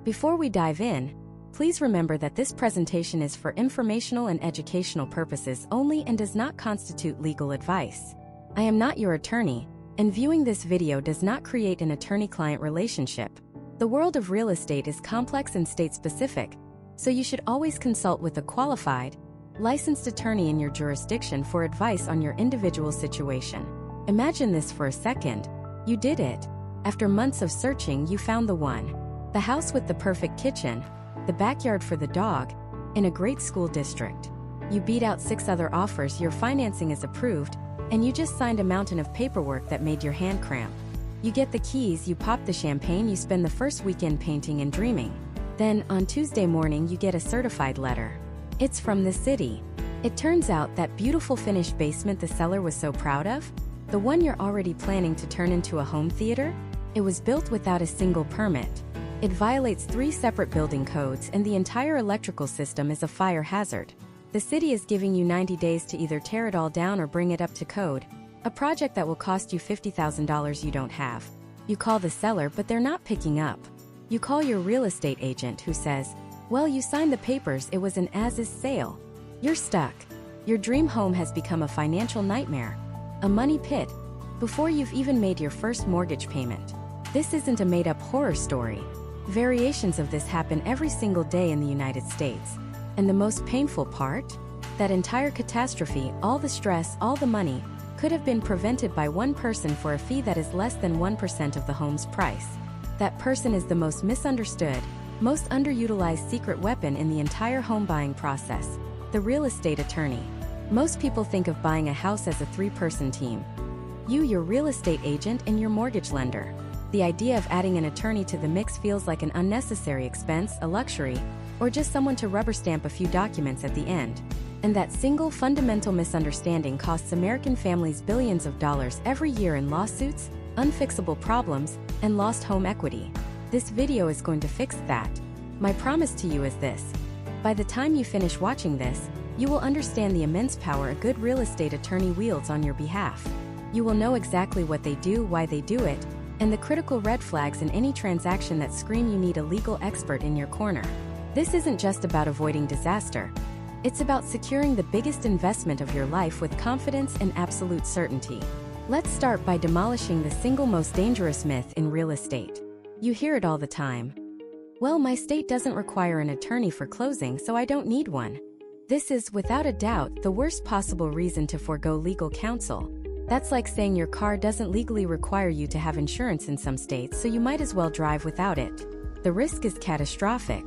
Before we dive in, please remember that this presentation is for informational and educational purposes only and does not constitute legal advice. I am not your attorney, and viewing this video does not create an attorney-client relationship. The world of real estate is complex and state-specific, so you should always consult with a qualified, licensed attorney in your jurisdiction for advice on your individual situation. Imagine this for a second. You did it. After months of searching, you found the one. The house with the perfect kitchen, the backyard for the dog, in a great school district. You beat out 6 other offers, your financing is approved, and you just signed a mountain of paperwork that made your hand cramp. You get the keys, you pop the champagne, you spend the first weekend painting and dreaming. Then, on Tuesday morning, you get a certified letter. It's from the city. It turns out that beautiful finished basement the seller was so proud of, the one you're already planning to turn into a home theater, it was built without a single permit. It violates 3 separate building codes, and the entire electrical system is a fire hazard. The city is giving you 90 days to either tear it all down or bring it up to code, a project that will cost you $50,000 you don't have. You call the seller, but they're not picking up. You call your real estate agent, who says, "Well, you signed the papers, it was an as-is sale." You're stuck. Your dream home has become a financial nightmare, a money pit, before you've even made your first mortgage payment. This isn't a made-up horror story. Variations of this happen every single day in the United States. And the most painful part? That entire catastrophe, all the stress, all the money, could have been prevented by one person for a fee that is less than 1% of the home's price. That person is the most misunderstood, most underutilized secret weapon in the entire home buying process: the real estate attorney. Most people think of buying a house as a 3-person team. You, your real estate agent, and your mortgage lender. The idea of adding an attorney to the mix feels like an unnecessary expense, a luxury, or just someone to rubber stamp a few documents at the end. And that single fundamental misunderstanding costs American families billions of dollars every year in lawsuits, unfixable problems, and lost home equity. This video is going to fix that. My promise to you is this: by the time you finish watching this, you will understand the immense power a good real estate attorney wields on your behalf. You will know exactly what they do, why they do it, and the critical red flags in any transaction that scream you need a legal expert in your corner. This isn't just about avoiding disaster. It's about securing the biggest investment of your life with confidence and absolute certainty. Let's start by demolishing the single most dangerous myth in real estate. You hear it all the time. "Well, my state doesn't require an attorney for closing, so I don't need one." This is, without a doubt, the worst possible reason to forego legal counsel. That's like saying your car doesn't legally require you to have insurance in some states, so you might as well drive without it. The risk is catastrophic.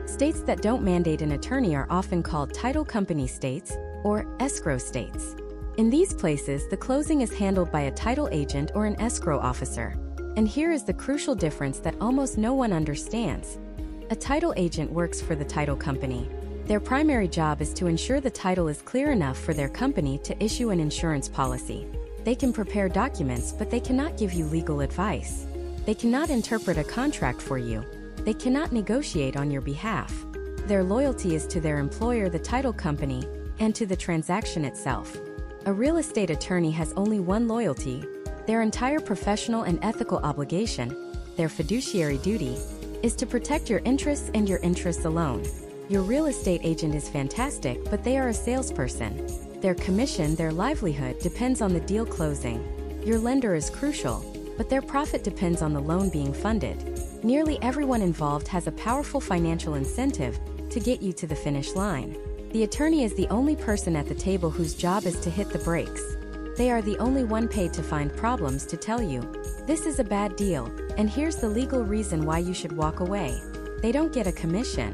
States that don't mandate an attorney are often called title company states, or escrow states. In these places, the closing is handled by a title agent or an escrow officer. And here is the crucial difference that almost no one understands. A title agent works for the title company. Their primary job is to ensure the title is clear enough for their company to issue an insurance policy. They can prepare documents, but they cannot give you legal advice. They cannot interpret a contract for you. They cannot negotiate on your behalf. Their loyalty is to their employer, the title company, and to the transaction itself. A real estate attorney has only one loyalty: their entire professional and ethical obligation, their fiduciary duty, is to protect your interests and your interests alone. Your real estate agent is fantastic, but they are a salesperson. Their commission, their livelihood, depends on the deal closing. Your lender is crucial, but their profit depends on the loan being funded. Nearly everyone involved has a powerful financial incentive to get you to the finish line. The attorney is the only person at the table whose job is to hit the brakes. They are the only one paid to find problems, to tell you, "This is a bad deal, and here's the legal reason why you should walk away." They don't get a commission.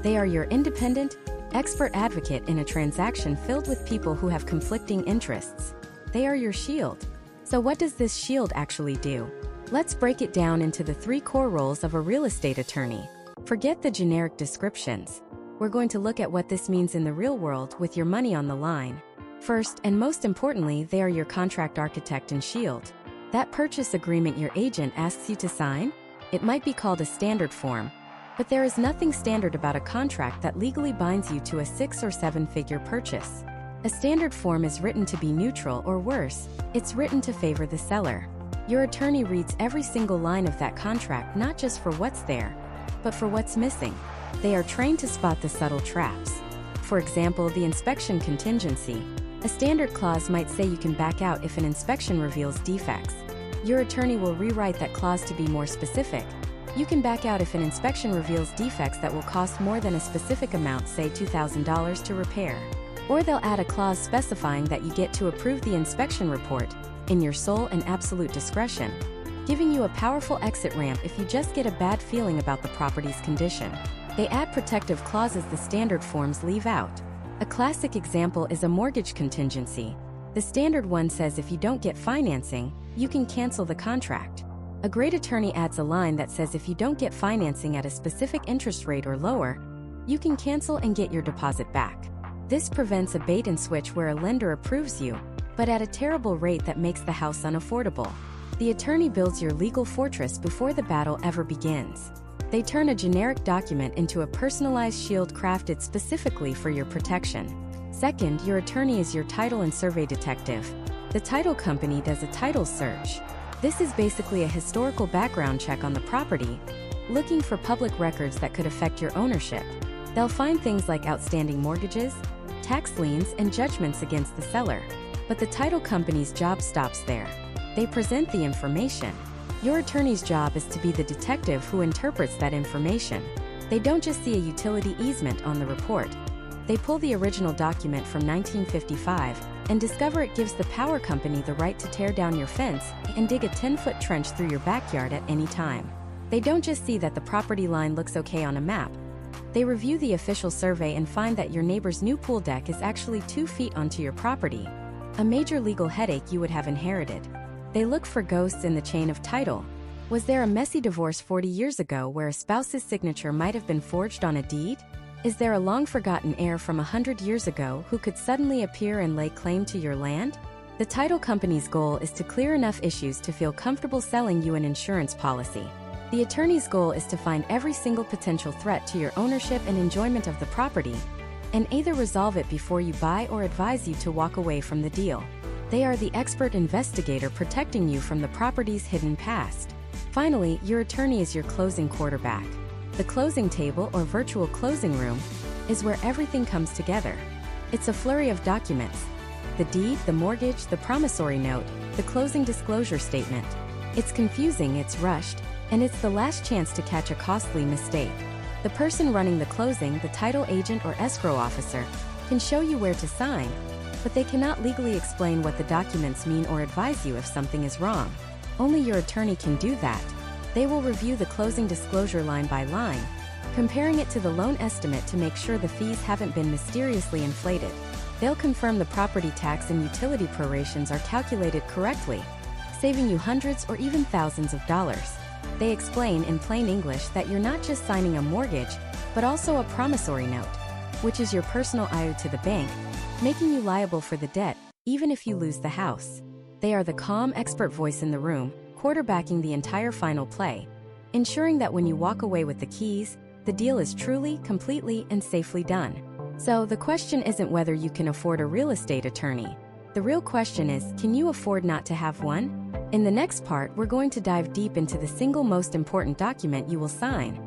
They are your independent, expert advocate in a transaction filled with people who have conflicting interests. They are your shield. So what does this shield actually do? Let's break it down into the 3 core roles of a real estate attorney. Forget the generic descriptions. We're going to look at what this means in the real world with your money on the line. First, and most importantly, they are your contract architect and shield. That purchase agreement your agent asks you to sign? It might be called a standard form, but there is nothing standard about a contract that legally binds you to a 6- or 7-figure purchase. A standard form is written to be neutral, or worse, it's written to favor the seller. Your attorney reads every single line of that contract, not just for what's there, but for what's missing. They are trained to spot the subtle traps. For example, the inspection contingency. A standard clause might say you can back out if an inspection reveals defects. Your attorney will rewrite that clause to be more specific. You can back out if an inspection reveals defects that will cost more than a specific amount, say $2,000 to repair. Or they'll add a clause specifying that you get to approve the inspection report, in your sole and absolute discretion, giving you a powerful exit ramp if you just get a bad feeling about the property's condition. They add protective clauses the standard forms leave out. A classic example is a mortgage contingency. The standard one says if you don't get financing, you can cancel the contract. A great attorney adds a line that says if you don't get financing at a specific interest rate or lower, you can cancel and get your deposit back. This prevents a bait and switch where a lender approves you, but at a terrible rate that makes the house unaffordable. The attorney builds your legal fortress before the battle ever begins. They turn a generic document into a personalized shield crafted specifically for your protection. Second, your attorney is your title and survey detective. The title company does a title search. This is basically a historical background check on the property, looking for public records that could affect your ownership. They'll find things like outstanding mortgages, tax liens, and judgments against the seller. But the title company's job stops there. They present the information. Your attorney's job is to be the detective who interprets that information. They don't just see a utility easement on the report. They pull the original document from 1955 and discover it gives the power company the right to tear down your fence and dig a 10-foot trench through your backyard at any time. They don't just see that the property line looks okay on a map. They review the official survey and find that your neighbor's new pool deck is actually 2 feet onto your property, a major legal headache you would have inherited. They look for ghosts in the chain of title. Was there a messy divorce 40 years ago where a spouse's signature might have been forged on a deed? Is there a long-forgotten heir from 100 years ago who could suddenly appear and lay claim to your land? The title company's goal is to clear enough issues to feel comfortable selling you an insurance policy. The attorney's goal is to find every single potential threat to your ownership and enjoyment of the property, and either resolve it before you buy or advise you to walk away from the deal. They are the expert investigator protecting you from the property's hidden past. Finally, your attorney is your closing quarterback. The closing table or virtual closing room is where everything comes together. It's a flurry of documents: the deed, the mortgage, the promissory note, the closing disclosure statement. It's confusing, it's rushed, and it's the last chance to catch a costly mistake. The person running the closing, the title agent or escrow officer, can show you where to sign, but they cannot legally explain what the documents mean or advise you if something is wrong. Only your attorney can do that. They will review the closing disclosure line by line, comparing it to the loan estimate to make sure the fees haven't been mysteriously inflated. They'll confirm the property tax and utility prorations are calculated correctly, saving you hundreds or even thousands of dollars. They explain in plain English that you're not just signing a mortgage, but also a promissory note, which is your personal IOU to the bank, making you liable for the debt, even if you lose the house. They are the calm, expert voice in the room, quarterbacking the entire final play, ensuring that when you walk away with the keys, the deal is truly, completely, and safely done. So the question isn't whether you can afford a real estate attorney. The real question is, can you afford not to have one? In the next part, we're going to dive deep into the single most important document you will sign: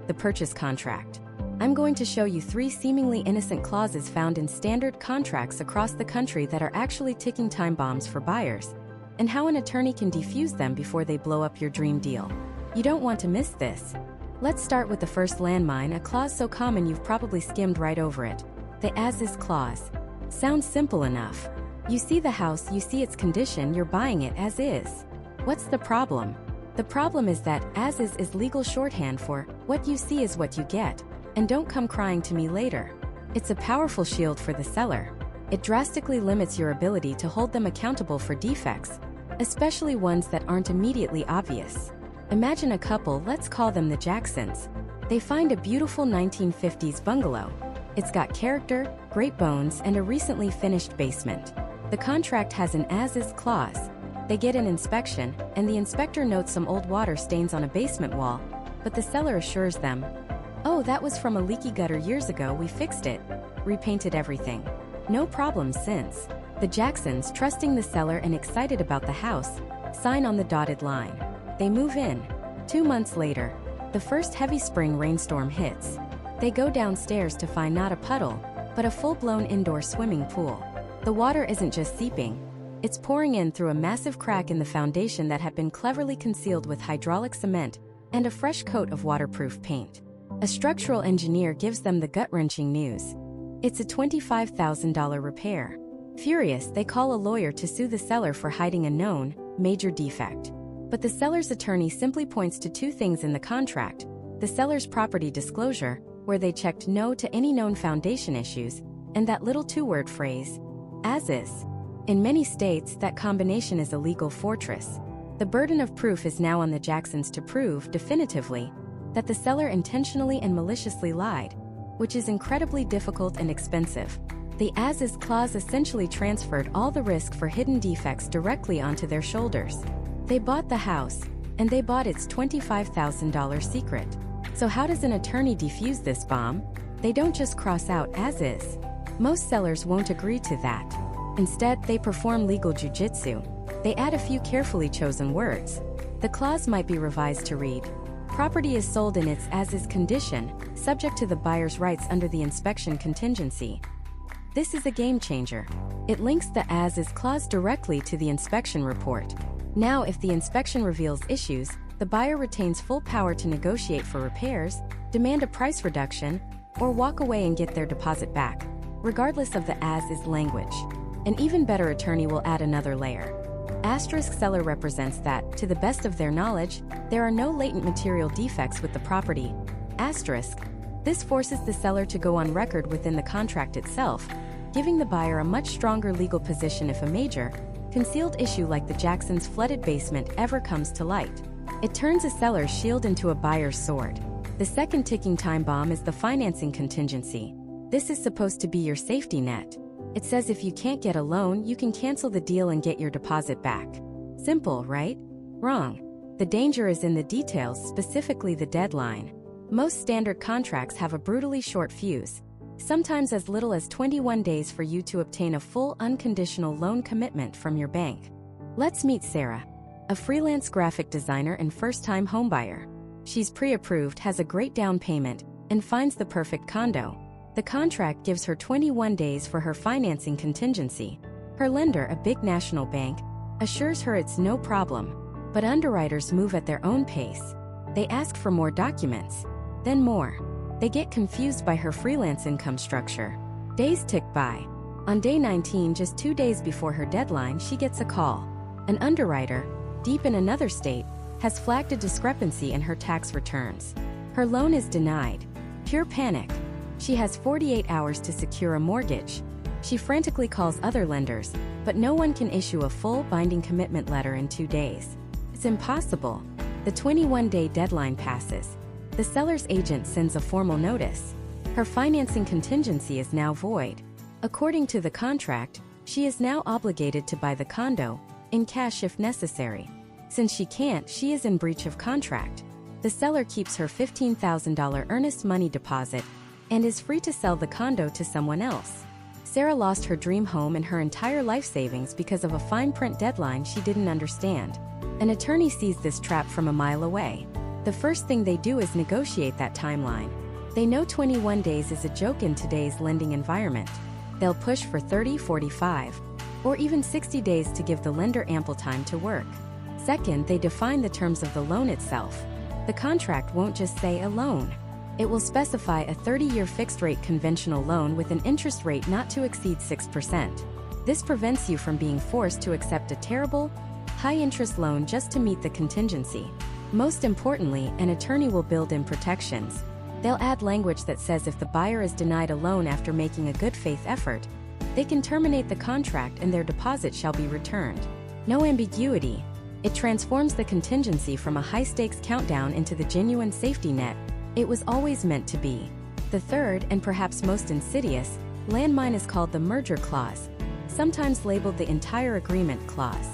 the purchase contract. I'm going to show you 3 seemingly innocent clauses found in standard contracts across the country that are actually ticking time bombs for buyers, and how an attorney can defuse them before they blow up your dream deal. You don't want to miss this. Let's start with the first landmine, a clause so common you've probably skimmed right over it: the as-is clause. Sounds simple enough. You see the house, you see its condition, you're buying it as is. What's the problem? The problem is that as-is is legal shorthand for what you see is what you get, and don't come crying to me later. It's a powerful shield for the seller. It drastically limits your ability to hold them accountable for defects, especially ones that aren't immediately obvious. Imagine a couple, let's call them the Jacksons. They find a beautiful 1950s bungalow. It's got character, great bones, and a recently finished basement. The contract has an as-is clause. They get an inspection, and the inspector notes some old water stains on a basement wall, but the seller assures them, "Oh, that was from a leaky gutter years ago, we fixed it, repainted everything. No problem since." The Jacksons, trusting the seller and excited about the house, sign on the dotted line. They move in. 2 months later, The first heavy spring rainstorm hits. They go downstairs to find not a puddle, but a full-blown indoor swimming pool. The water isn't just seeping. It's pouring in through a massive crack in the foundation that had been cleverly concealed with hydraulic cement and a fresh coat of waterproof paint. A structural engineer gives them the gut-wrenching news. It's a $25,000 repair. Furious, they call a lawyer to sue the seller for hiding a known, major defect. But the seller's attorney simply points to two things in the contract: the seller's property disclosure, where they checked no to any known foundation issues, and that little two-word phrase, as is. In many states, that combination is a legal fortress. The burden of proof is now on the Jacksons to prove, definitively, that the seller intentionally and maliciously lied, which is incredibly difficult and expensive. The as-is clause essentially transferred all the risk for hidden defects directly onto their shoulders. They bought the house, and they bought its $25,000 secret. So how does an attorney defuse this bomb? They don't just cross out as is. Most sellers won't agree to that. Instead, they perform legal jujitsu. They add a few carefully chosen words. The clause might be revised to read, "Property is sold in its as-is condition, subject to the buyer's rights under the inspection contingency." This is a game changer. It links the as-is clause directly to the inspection report. Now, if the inspection reveals issues, the buyer retains full power to negotiate for repairs, demand a price reduction, or walk away and get their deposit back, regardless of the as-is language. An even better attorney will add another layer. Asterisk seller represents that, to the best of their knowledge, there are no latent material defects with the property. Asterisk. This forces the seller to go on record within the contract itself, giving the buyer a much stronger legal position if a major, concealed issue like the Jacksons' flooded basement ever comes to light. It turns a seller's shield into a buyer's sword. The second ticking time bomb is the financing contingency. This is supposed to be your safety net. It says if you can't get a loan, you can cancel the deal and get your deposit back. Simple, right? Wrong. The danger is in the details, specifically the deadline. Most standard contracts have a brutally short fuse, sometimes as little as 21 days for you to obtain a full unconditional loan commitment from your bank. Let's meet Sarah, a freelance graphic designer and first-time homebuyer. She's pre-approved, has a great down payment, and finds the perfect condo. The contract gives her 21 days for her financing contingency. Her lender, a big national bank, assures her it's no problem. But underwriters move at their own pace. They ask for more documents, then more. They get confused by her freelance income structure. Days tick by. On day 19, just 2 days before her deadline, she gets a call. An underwriter, deep in another state, has flagged a discrepancy in her tax returns. Her loan is denied. Pure panic. She has 48 hours to secure a mortgage. She frantically calls other lenders, but no one can issue a full binding commitment letter in 2 days. It's impossible. The 21-day deadline passes. The seller's agent sends a formal notice. Her financing contingency is now void. According to the contract, she is now obligated to buy the condo, in cash if necessary. Since she can't, she is in breach of contract. The seller keeps her $15,000 earnest money deposit and is free to sell the condo to someone else. Sarah lost her dream home and her entire life savings because of a fine print deadline she didn't understand. An attorney sees this trap from a mile away. The first thing they do is negotiate that timeline. They know 21 days is a joke in today's lending environment. They'll push for 30, 45, or even 60 days to give the lender ample time to work. Second, they define the terms of the loan itself. The contract won't just say a loan. It will specify a 30-year fixed-rate conventional loan with an interest rate not to exceed 6%. This prevents you from being forced to accept a terrible, high-interest loan just to meet the contingency. Most importantly, an attorney will build in protections. They'll add language that says if the buyer is denied a loan after making a good faith effort, they can terminate the contract and their deposit shall be returned. No ambiguity. It transforms the contingency from a high-stakes countdown into the genuine safety net it was always meant to be. The third, and perhaps most insidious, landmine is called the merger clause, sometimes labeled the entire agreement clause.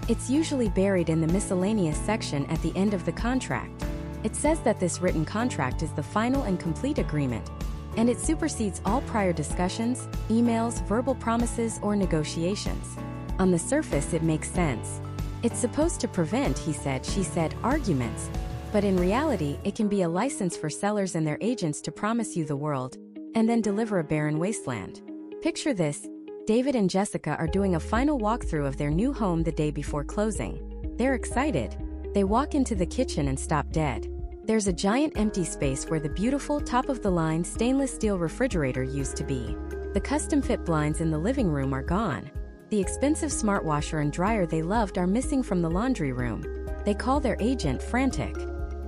It's usually buried in the miscellaneous section at the end of the contract. It says that this written contract is the final and complete agreement, and it supersedes all prior discussions, emails, verbal promises, or negotiations. On the surface, it makes sense. It's supposed to prevent, he said, she said, arguments, But in reality, it can be a license for sellers and their agents to promise you the world, and then deliver a barren wasteland. Picture this: David and Jessica are doing a final walkthrough of their new home the day before closing. They're excited. They walk into the kitchen and stop dead. There's a giant empty space where the beautiful top-of-the-line stainless steel refrigerator used to be. The custom-fit blinds in the living room are gone. The expensive smart washer and dryer they loved are missing from the laundry room. They call their agent frantic.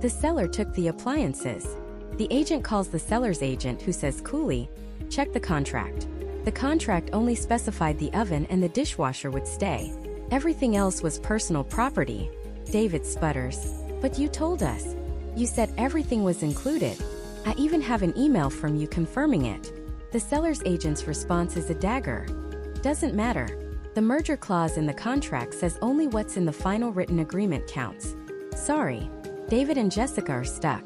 The seller took the appliances. The agent calls the seller's agent, who says coolly, "Check the contract." The contract only specified the oven and the dishwasher would stay. Everything else was personal property. David sputters. "But you told us. You said everything was included. I even have an email from you confirming it." The seller's agent's response is a dagger. "Doesn't matter. The merger clause in the contract says only what's in the final written agreement counts. Sorry." David and Jessica are stuck.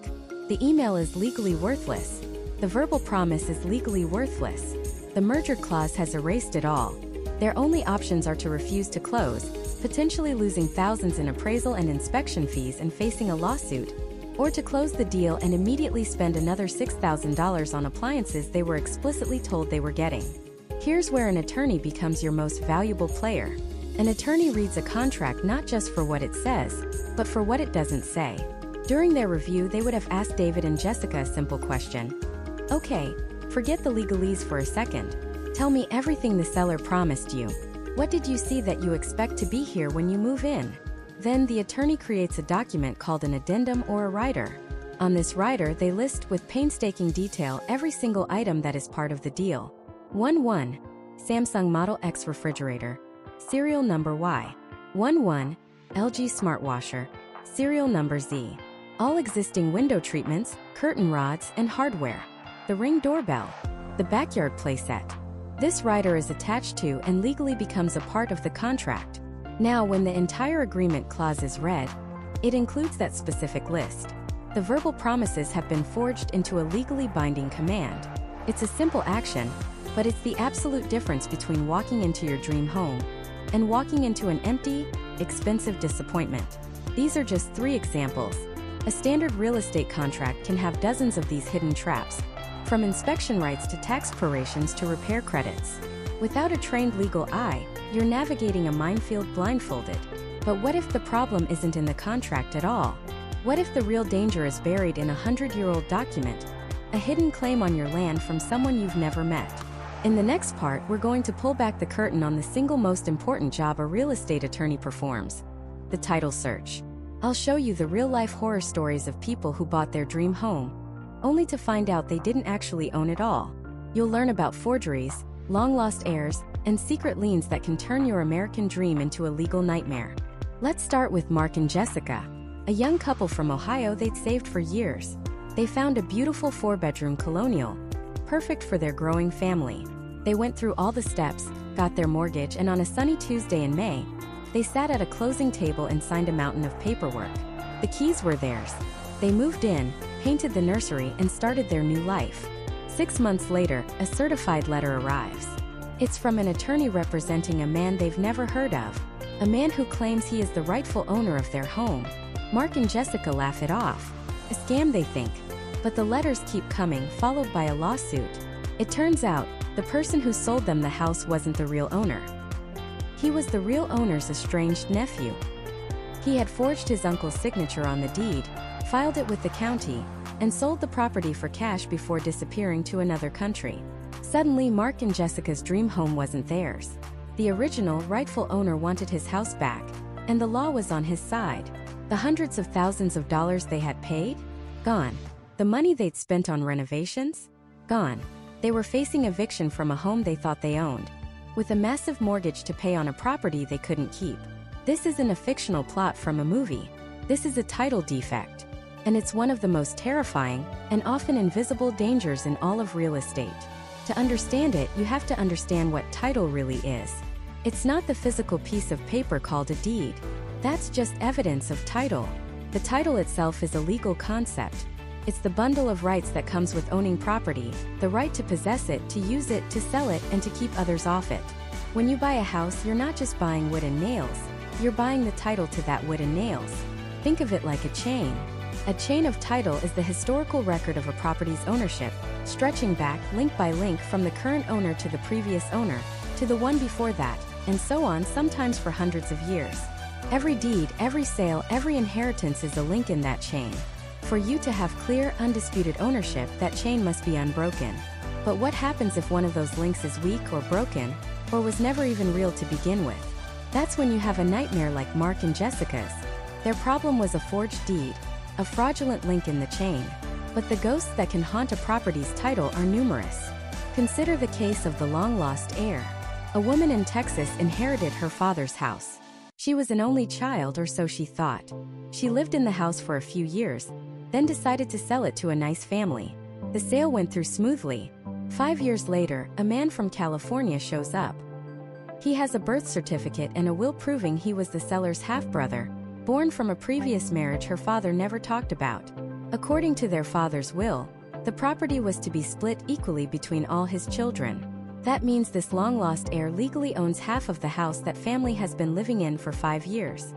The email is legally worthless. The verbal promise is legally worthless. The merger clause has erased it all. Their only options are to refuse to close, potentially losing thousands in appraisal and inspection fees and facing a lawsuit, or to close the deal and immediately spend another $6,000 on appliances they were explicitly told they were getting. Here's where an attorney becomes your most valuable player. An attorney reads a contract not just for what it says, but for what it doesn't say. During their review, they would have asked David and Jessica a simple question. "Okay, forget the legalese for a second. Tell me everything the seller promised you. What did you see that you expect to be here when you move in?" Then the attorney creates a document called an addendum or a rider. On this rider, they list with painstaking detail every single item that is part of the deal. 1-1. Samsung Model X refrigerator. Serial number Y. 1-1. LG smart washer. Serial number Z. All existing window treatments, curtain rods, and hardware. The Ring doorbell. The backyard playset. This rider is attached to and legally becomes a part of the contract. Now, when the entire agreement clause is read, it includes that specific list. The verbal promises have been forged into a legally binding command. It's a simple action, but it's the absolute difference between walking into your dream home and walking into an empty, expensive disappointment. These are just 3 examples. A standard real estate contract can have dozens of these hidden traps, from inspection rights to tax prorations to repair credits. Without a trained legal eye, you're navigating a minefield blindfolded. But what if the problem isn't in the contract at all? What if the real danger is buried in a 100-year-old document, a hidden claim on your land from someone you've never met? In the next part, we're going to pull back the curtain on the single most important job a real estate attorney performs: the title search. I'll show you the real-life horror stories of people who bought their dream home, only to find out they didn't actually own it all. You'll learn about forgeries, long-lost heirs, and secret liens that can turn your American dream into a legal nightmare. Let's start with Mark and Jessica, a young couple from Ohio they'd saved for years. They found a beautiful 4-bedroom colonial, perfect for their growing family. They went through all the steps, got their mortgage, and on a sunny Tuesday in May, they sat at a closing table and signed a mountain of paperwork. The keys were theirs. They moved in, painted the nursery, and started their new life. 6 months later, a certified letter arrives. It's from an attorney representing a man they've never heard of, a man who claims he is the rightful owner of their home. Mark and Jessica laugh it off. A scam, they think. But the letters keep coming, followed by a lawsuit. It turns out, the person who sold them the house wasn't the real owner. He was the real owner's estranged nephew. He had forged his uncle's signature on the deed, filed it with the county, and sold the property for cash before disappearing to another country. Suddenly, Mark and Jessica's dream home wasn't theirs. The original, rightful owner wanted his house back, and the law was on his side. The hundreds of thousands of dollars they had paid? Gone. The money they'd spent on renovations? Gone. They were facing eviction from a home they thought they owned, with a massive mortgage to pay on a property they couldn't keep. This isn't a fictional plot from a movie. This is a title defect. And it's one of the most terrifying and often invisible dangers in all of real estate. To understand it, you have to understand what title really is. It's not the physical piece of paper called a deed. That's just evidence of title. The title itself is a legal concept. It's the bundle of rights that comes with owning property, the right to possess it, to use it, to sell it, and to keep others off it. When you buy a house, you're not just buying wood and nails. You're buying the title to that wood and nails. Think of it like a chain. A chain of title is the historical record of a property's ownership, stretching back link by link from the current owner to the previous owner, to the one before that, and so on, sometimes for hundreds of years. Every deed, every sale, every inheritance is a link in that chain. For you to have clear, undisputed ownership, that chain must be unbroken. But what happens if one of those links is weak or broken, or was never even real to begin with? That's when you have a nightmare like Mark and Jessica's. Their problem was a forged deed, a fraudulent link in the chain. But the ghosts that can haunt a property's title are numerous. Consider the case of the long-lost heir. A woman in Texas inherited her father's house. She was an only child, or so she thought. She lived in the house for a few years, then decided to sell it to a nice family. The sale went through smoothly. 5 years later, a man from California shows up. He has a birth certificate and a will proving he was the seller's half-brother, born from a previous marriage her father never talked about. According to their father's will, the property was to be split equally between all his children. That means this long-lost heir legally owns half of the house that family has been living in for 5 years.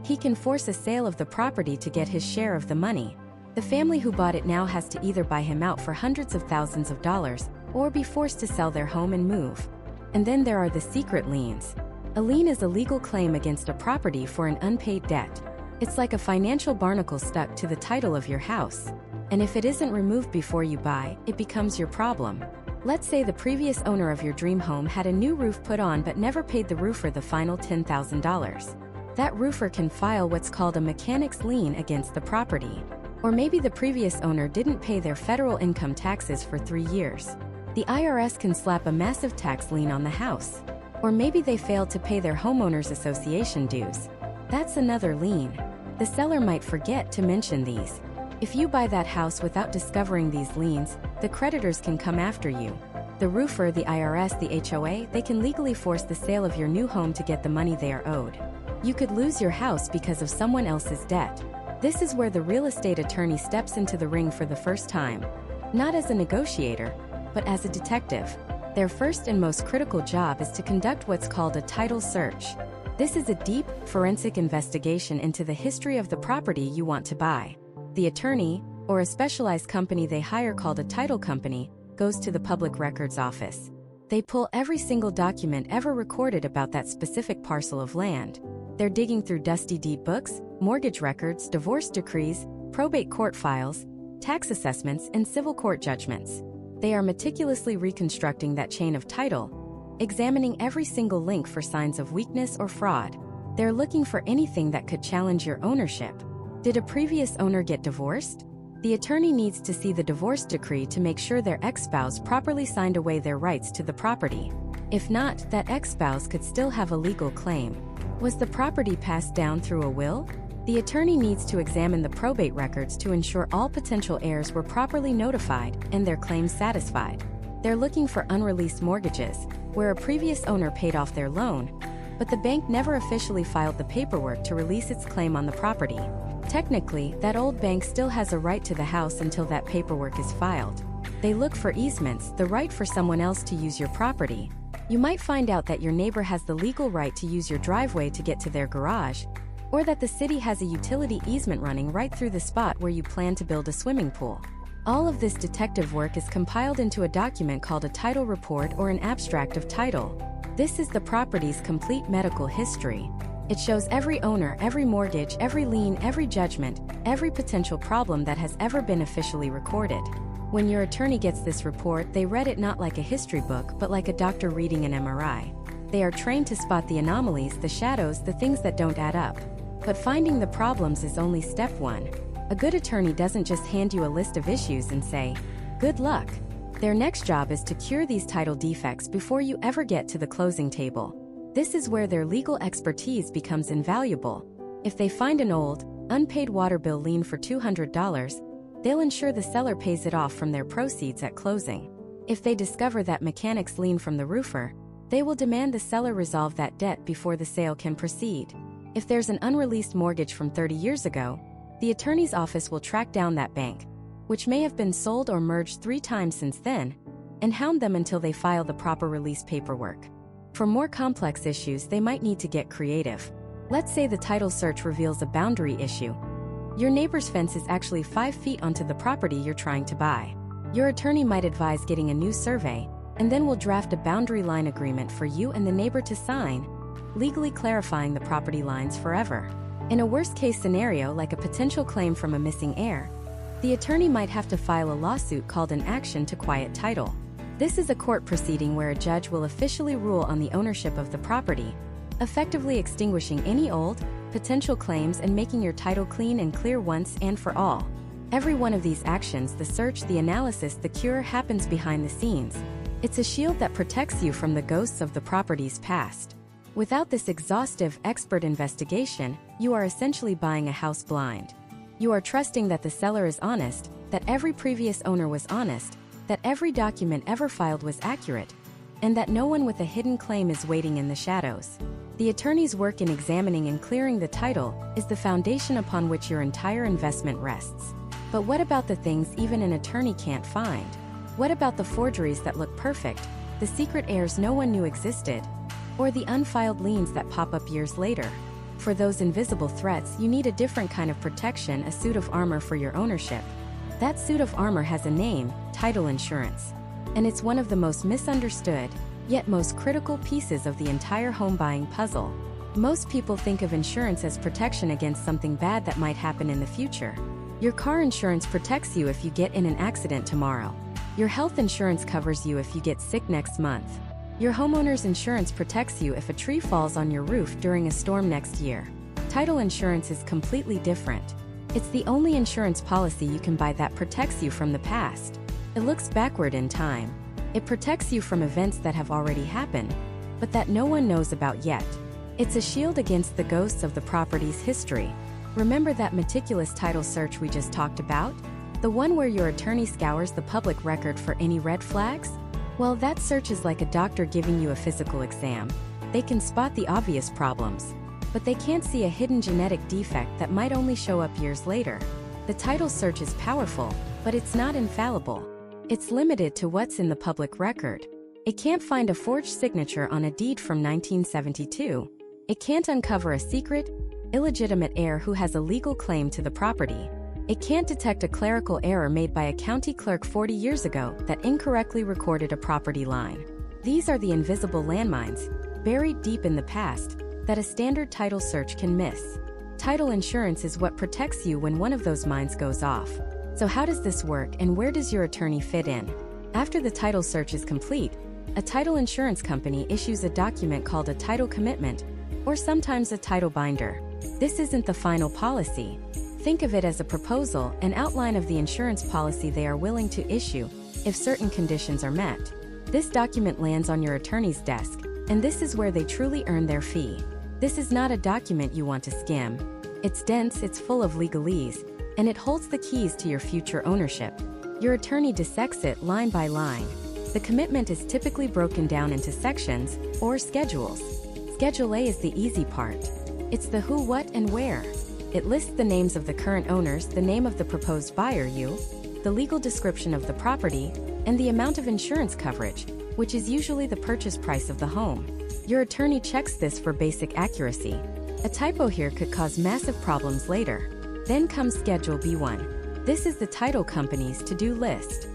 He can force a sale of the property to get his share of the money. The family who bought it now has to either buy him out for hundreds of thousands of dollars, or be forced to sell their home and move. And then there are the secret liens. A lien is a legal claim against a property for an unpaid debt. It's like a financial barnacle stuck to the title of your house. And if it isn't removed before you buy, it becomes your problem. Let's say the previous owner of your dream home had a new roof put on but never paid the roofer the final $10,000. That roofer can file what's called a mechanic's lien against the property. Or maybe the previous owner didn't pay their federal income taxes for 3 years. The IRS can slap a massive tax lien on the house. Or maybe they failed to pay their homeowners association dues. That's another lien. The seller might forget to mention these. If you buy that house without discovering these liens, the creditors can come after you. The roofer, the IRS, the HOA, they can legally force the sale of your new home to get the money they are owed. You could lose your house because of someone else's debt. This is where the real estate attorney steps into the ring for the first time. Not as a negotiator, but as a detective. Their first and most critical job is to conduct what's called a title search. This is a deep, forensic investigation into the history of the property you want to buy. The attorney, or a specialized company they hire called a title company, goes to the Public Records Office. They pull every single document ever recorded about that specific parcel of land. They're digging through dusty deed books, mortgage records, divorce decrees, probate court files, tax assessments, and civil court judgments. They are meticulously reconstructing that chain of title, examining every single link for signs of weakness or fraud. They're looking for anything that could challenge your ownership. Did a previous owner get divorced? The attorney needs to see the divorce decree to make sure their ex-spouse properly signed away their rights to the property. If not, that ex-spouse could still have a legal claim. Was the property passed down through a will? The attorney needs to examine the probate records to ensure all potential heirs were properly notified and their claims satisfied. They're looking for unreleased mortgages, where a previous owner paid off their loan, but the bank never officially filed the paperwork to release its claim on the property. Technically, that old bank still has a right to the house until that paperwork is filed. They look for easements, the right for someone else to use your property. You might find out that your neighbor has the legal right to use your driveway to get to their garage, or that the city has a utility easement running right through the spot where you plan to build a swimming pool. All of this detective work is compiled into a document called a title report or an abstract of title. This is the property's complete medical history. It shows every owner, every mortgage, every lien, every judgment, every potential problem that has ever been officially recorded. When your attorney gets this report, they read it not like a history book but like a doctor reading an MRI. They are trained to spot the anomalies, the shadows, the things that don't add up. But finding the problems is only step one. A good attorney doesn't just hand you a list of issues and say, "Good luck." Their next job is to cure these title defects before you ever get to the closing table. This is where their legal expertise becomes invaluable. If they find an old, unpaid water bill lien for $200, they'll ensure the seller pays it off from their proceeds at closing. If they discover that mechanic's lien from the roofer, they will demand the seller resolve that debt before the sale can proceed. If there's an unreleased mortgage from 30 years ago, the attorney's office will track down that bank, which may have been sold or merged 3 times since then, and hound them until they file the proper release paperwork. For more complex issues, they might need to get creative. Let's say the title search reveals a boundary issue. Your neighbor's fence is actually 5 feet onto the property you're trying to buy. Your attorney might advise getting a new survey, and then will draft a boundary line agreement for you and the neighbor to sign, legally clarifying the property lines forever. In a worst-case scenario like a potential claim from a missing heir, the attorney might have to file a lawsuit called an action to quiet title. This is a court proceeding where a judge will officially rule on the ownership of the property, effectively extinguishing any old, potential claims and making your title clean and clear once and for all. Every one of these actions, the search, the analysis, the cure, happens behind the scenes. It's a shield that protects you from the ghosts of the property's past. Without this exhaustive, expert investigation, you are essentially buying a house blind. You are trusting that the seller is honest, that every previous owner was honest, that every document ever filed was accurate, and that no one with a hidden claim is waiting in the shadows. The attorney's work in examining and clearing the title is the foundation upon which your entire investment rests. But what about the things even an attorney can't find? What about the forgeries that look perfect, the secret heirs no one knew existed, or the unfiled liens that pop up years later? For those invisible threats, you need a different kind of protection, a suit of armor for your ownership. That suit of armor has a name: title insurance. And it's one of the most misunderstood, yet most critical pieces of the entire home buying puzzle. Most people think of insurance as protection against something bad that might happen in the future. Your car insurance protects you if you get in an accident tomorrow. Your health insurance covers you if you get sick next month. Your homeowner's insurance protects you if a tree falls on your roof during a storm next year. Title insurance is completely different. It's the only insurance policy you can buy that protects you from the past. It looks backward in time. It protects you from events that have already happened, but that no one knows about yet. It's a shield against the ghosts of the property's history. Remember that meticulous title search we just talked about? The one where your attorney scours the public record for any red flags? Well, that search is like a doctor giving you a physical exam. They can spot the obvious problems, but they can't see a hidden genetic defect that might only show up years later. The title search is powerful, but it's not infallible. It's limited to what's in the public record. It can't find a forged signature on a deed from 1972. It can't uncover a secret, illegitimate heir who has a legal claim to the property. It can't detect a clerical error made by a county clerk 40 years ago that incorrectly recorded a property line. These are the invisible landmines, buried deep in the past, that a standard title search can miss. Title insurance is what protects you when one of those mines goes off. So how does this work, and where does your attorney fit in? After the title search is complete, a title insurance company issues a document called a title commitment, or sometimes a title binder. This isn't the final policy. Think of it as a proposal, an outline of the insurance policy they are willing to issue if certain conditions are met. This document lands on your attorney's desk, and this is where they truly earn their fee. This is not a document you want to skim. It's dense, it's full of legalese, and it holds the keys to your future ownership. Your attorney dissects it line by line. The commitment is typically broken down into sections, or schedules. Schedule A is the easy part. It's the who, what, and where. It lists the names of the current owners, the name of the proposed buyer, the legal description of the property, and the amount of insurance coverage, which is usually the purchase price of the home. Your attorney checks this for basic accuracy. A typo here could cause massive problems later. Then comes Schedule B1. This is the title company's to-do list.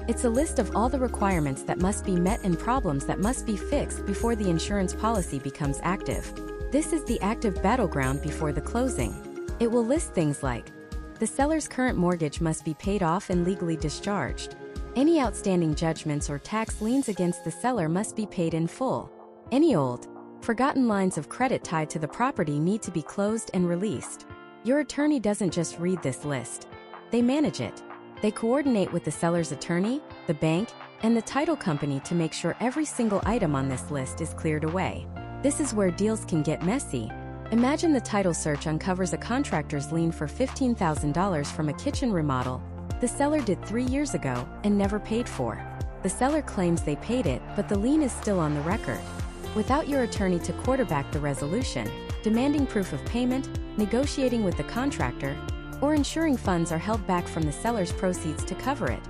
It's a list of all the requirements that must be met and problems that must be fixed before the insurance policy becomes active. This is the active battleground before the closing. It will list things like, the seller's current mortgage must be paid off and legally discharged. Any outstanding judgments or tax liens against the seller must be paid in full. Any old, forgotten lines of credit tied to the property need to be closed and released. Your attorney doesn't just read this list. They manage it. They coordinate with the seller's attorney, the bank, and the title company to make sure every single item on this list is cleared away. This is where deals can get messy. Imagine the title search uncovers a contractor's lien for $15,000 from a kitchen remodel the seller did 3 years ago and never paid for. The seller claims they paid it, but the lien is still on the record. Without your attorney to quarterback the resolution, demanding proof of payment, negotiating with the contractor, or ensuring funds are held back from the seller's proceeds to cover it,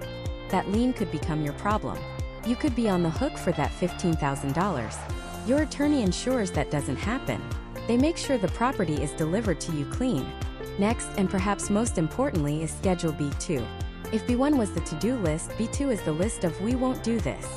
that lien could become your problem. You could be on the hook for that $15,000. Your attorney ensures that doesn't happen. They make sure the property is delivered to you clean, Next, and perhaps most importantly, is Schedule B2. If B1 was the to-do list, B2 is the list of "we won't do this."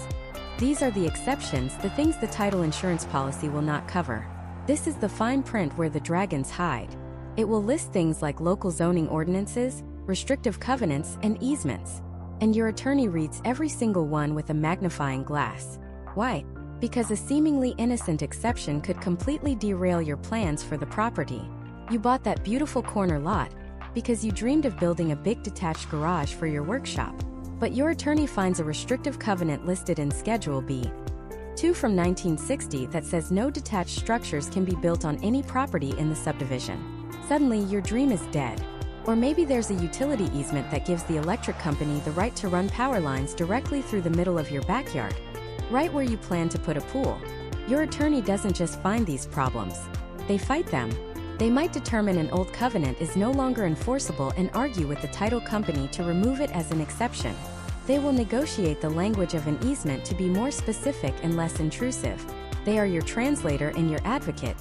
These are the exceptions, the things the title insurance policy will not cover. This is the fine print where the dragons hide. It will list things like local zoning ordinances, restrictive covenants, and easements. And your attorney reads every single one with a magnifying glass. Why? Because a seemingly innocent exception could completely derail your plans for the property. You bought that beautiful corner lot because you dreamed of building a big detached garage for your workshop. But your attorney finds a restrictive covenant listed in Schedule B2 from 1960 that says no detached structures can be built on any property in the subdivision. Suddenly, your dream is dead. Or maybe there's a utility easement that gives the electric company the right to run power lines directly through the middle of your backyard, right where you plan to put a pool. Your attorney doesn't just find these problems. They fight them. They might determine an old covenant is no longer enforceable and argue with the title company to remove it as an exception. They will negotiate the language of an easement to be more specific and less intrusive. They are your translator and your advocate,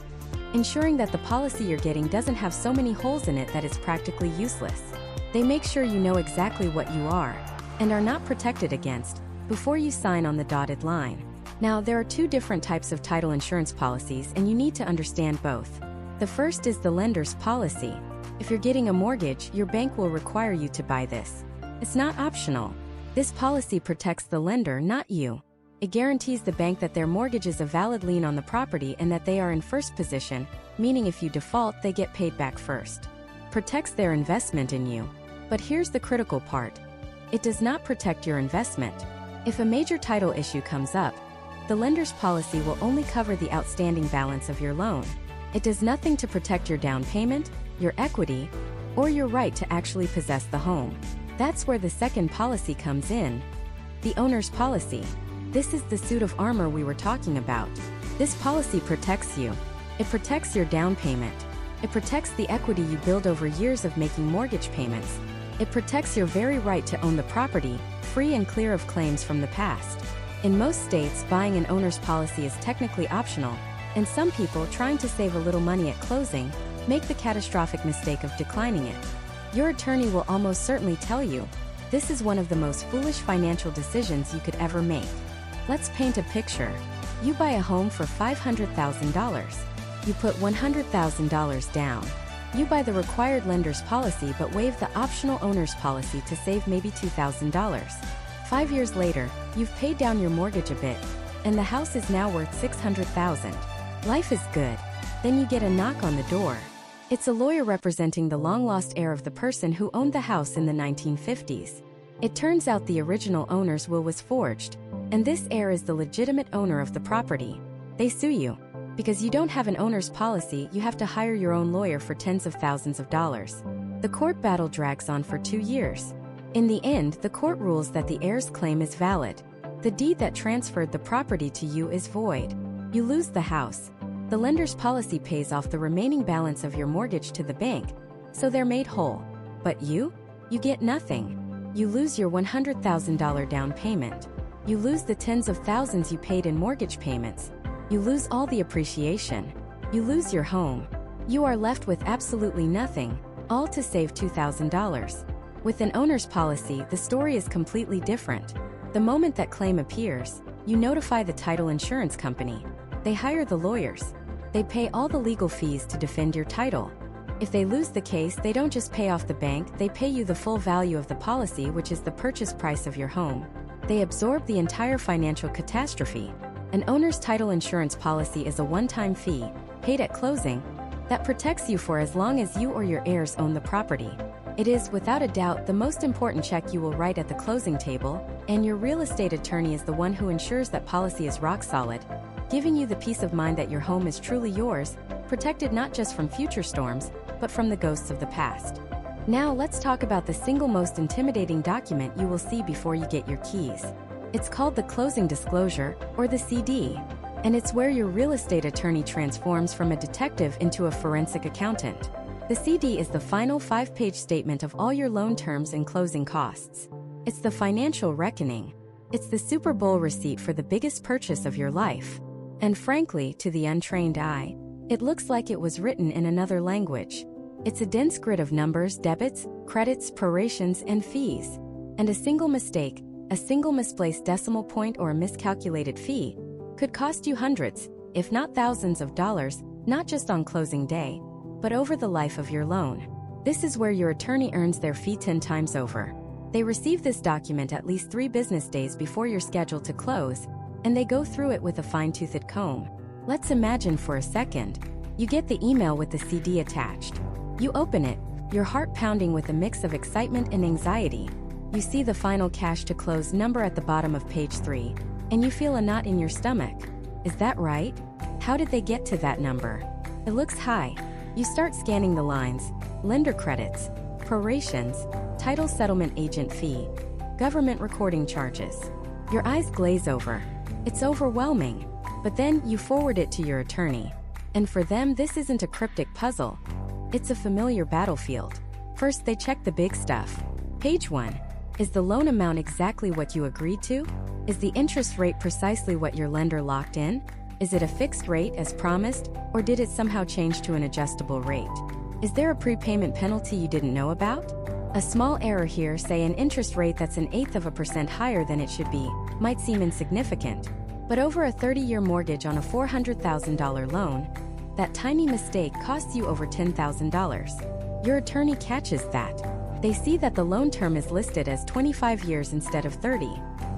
ensuring that the policy you're getting doesn't have so many holes in it that it's practically useless. They make sure you know exactly what you are and are not protected against before you sign on the dotted line. Now, there are two different types of title insurance policies, and you need to understand both. The first is the lender's policy. If you're getting a mortgage, your bank will require you to buy this. It's not optional. This policy protects the lender, not you. It guarantees the bank that their mortgage is a valid lien on the property and that they are in first position, meaning if you default, they get paid back first. Protects their investment in you. But here's the critical part. It does not protect your investment. If a major title issue comes up, the lender's policy will only cover the outstanding balance of your loan. It does nothing to protect your down payment, your equity, or your right to actually possess the home. That's where the second policy comes in. The owner's policy. This is the suit of armor we were talking about. This policy protects you. It protects your down payment. It protects the equity you build over years of making mortgage payments. It protects your very right to own the property, free and clear of claims from the past. In most states, buying an owner's policy is technically optional, and some people, trying to save a little money at closing, make the catastrophic mistake of declining it. Your attorney will almost certainly tell you, this is one of the most foolish financial decisions you could ever make. Let's paint a picture. You buy a home for $500,000. You put $100,000 down. You buy the required lender's policy but waive the optional owner's policy to save maybe $2,000. 5 years later, you've paid down your mortgage a bit, and the house is now worth $600,000. Life is good. Then you get a knock on the door. It's a lawyer representing the long-lost heir of the person who owned the house in the 1950s. It turns out the original owner's will was forged, and this heir is the legitimate owner of the property. They sue you. Because you don't have an owner's policy, you have to hire your own lawyer for tens of thousands of dollars. The court battle drags on for 2 years. In the end, the court rules that the heir's claim is valid. The deed that transferred the property to you is void. You lose the house. The lender's policy pays off the remaining balance of your mortgage to the bank, so they're made whole. But you? You get nothing. You lose your $100,000 down payment. You lose the tens of thousands you paid in mortgage payments. You lose all the appreciation. You lose your home. You are left with absolutely nothing, all to save $2,000. With an owner's policy, the story is completely different. The moment that claim appears, you notify the title insurance company. They hire the lawyers. They pay all the legal fees to defend your title. If they lose the case, they don't just pay off the bank, they pay you the full value of the policy, which is the purchase price of your home. They absorb the entire financial catastrophe. An owner's title insurance policy is a one-time fee, paid at closing, that protects you for as long as you or your heirs own the property. It is, without a doubt, the most important check you will write at the closing table, and your real estate attorney is the one who ensures that policy is rock solid, giving you the peace of mind that your home is truly yours, protected not just from future storms, but from the ghosts of the past. Now let's talk about the single most intimidating document you will see before you get your keys. It's called the Closing Disclosure, or the CD, and it's where your real estate attorney transforms from a detective into a forensic accountant. The CD is the final 5-page statement of all your loan terms and closing costs. It's the financial reckoning. It's the Super Bowl receipt for the biggest purchase of your life. And frankly, to the untrained eye, it looks like it was written in another language. It's a dense grid of numbers, debits, credits, prorations, and fees. And a single mistake, a single misplaced decimal point or a miscalculated fee, could cost you hundreds, if not thousands of dollars, not just on closing day, but over the life of your loan. This is where your attorney earns their fee 10 times over. They receive this document at least 3 business days before you're scheduled to close, and they go through it with a fine-toothed comb. Let's imagine for a second. You get the email with the CD attached. You open it, your heart pounding with a mix of excitement and anxiety. You see the final cash to close number at the bottom of page 3, and you feel a knot in your stomach. Is that right? How did they get to that number? It looks high. You start scanning the lines: lender credits, prorations, title settlement agent fee, government recording charges. Your eyes glaze over. It's overwhelming. But then you forward it to your attorney. And for them, this isn't a cryptic puzzle. It's a familiar battlefield. First, they check the big stuff. Page 1. Is the loan amount exactly what you agreed to? Is the interest rate precisely what your lender locked in? Is it a fixed rate as promised, or did it somehow change to an adjustable rate? Is there a prepayment penalty you didn't know about? A small error here, say an interest rate that's 0.1% higher than it should be, might seem insignificant. But over a 30-year mortgage on a $400,000 loan, that tiny mistake costs you over $10,000. Your attorney catches that. They see that the loan term is listed as 25 years instead of 30.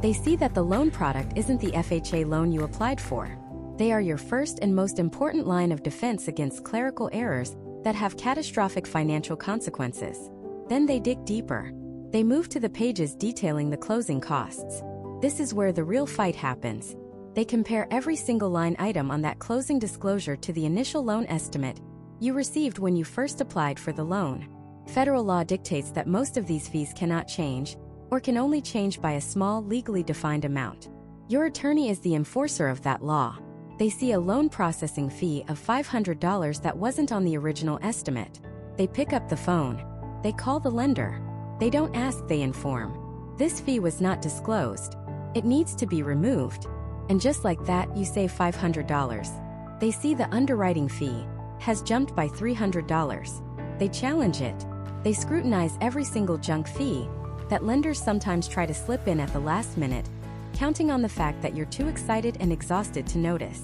They see that the loan product isn't the FHA loan you applied for. They are your first and most important line of defense against clerical errors that have catastrophic financial consequences. Then they dig deeper. They move to the pages detailing the closing costs. This is where the real fight happens. They compare every single line item on that closing disclosure to the initial loan estimate you received when you first applied for the loan. Federal law dictates that most of these fees cannot change, or can only change by a small, legally defined amount. Your attorney is the enforcer of that law. They see a loan processing fee of $500 that wasn't on the original estimate. They pick up the phone. They call the lender. They don't ask, they inform. This fee was not disclosed. It needs to be removed. And just like that, you save $500. They see the underwriting fee has jumped by $300. They challenge it. They scrutinize every single junk fee that lenders sometimes try to slip in at the last minute, counting on the fact that you're too excited and exhausted to notice.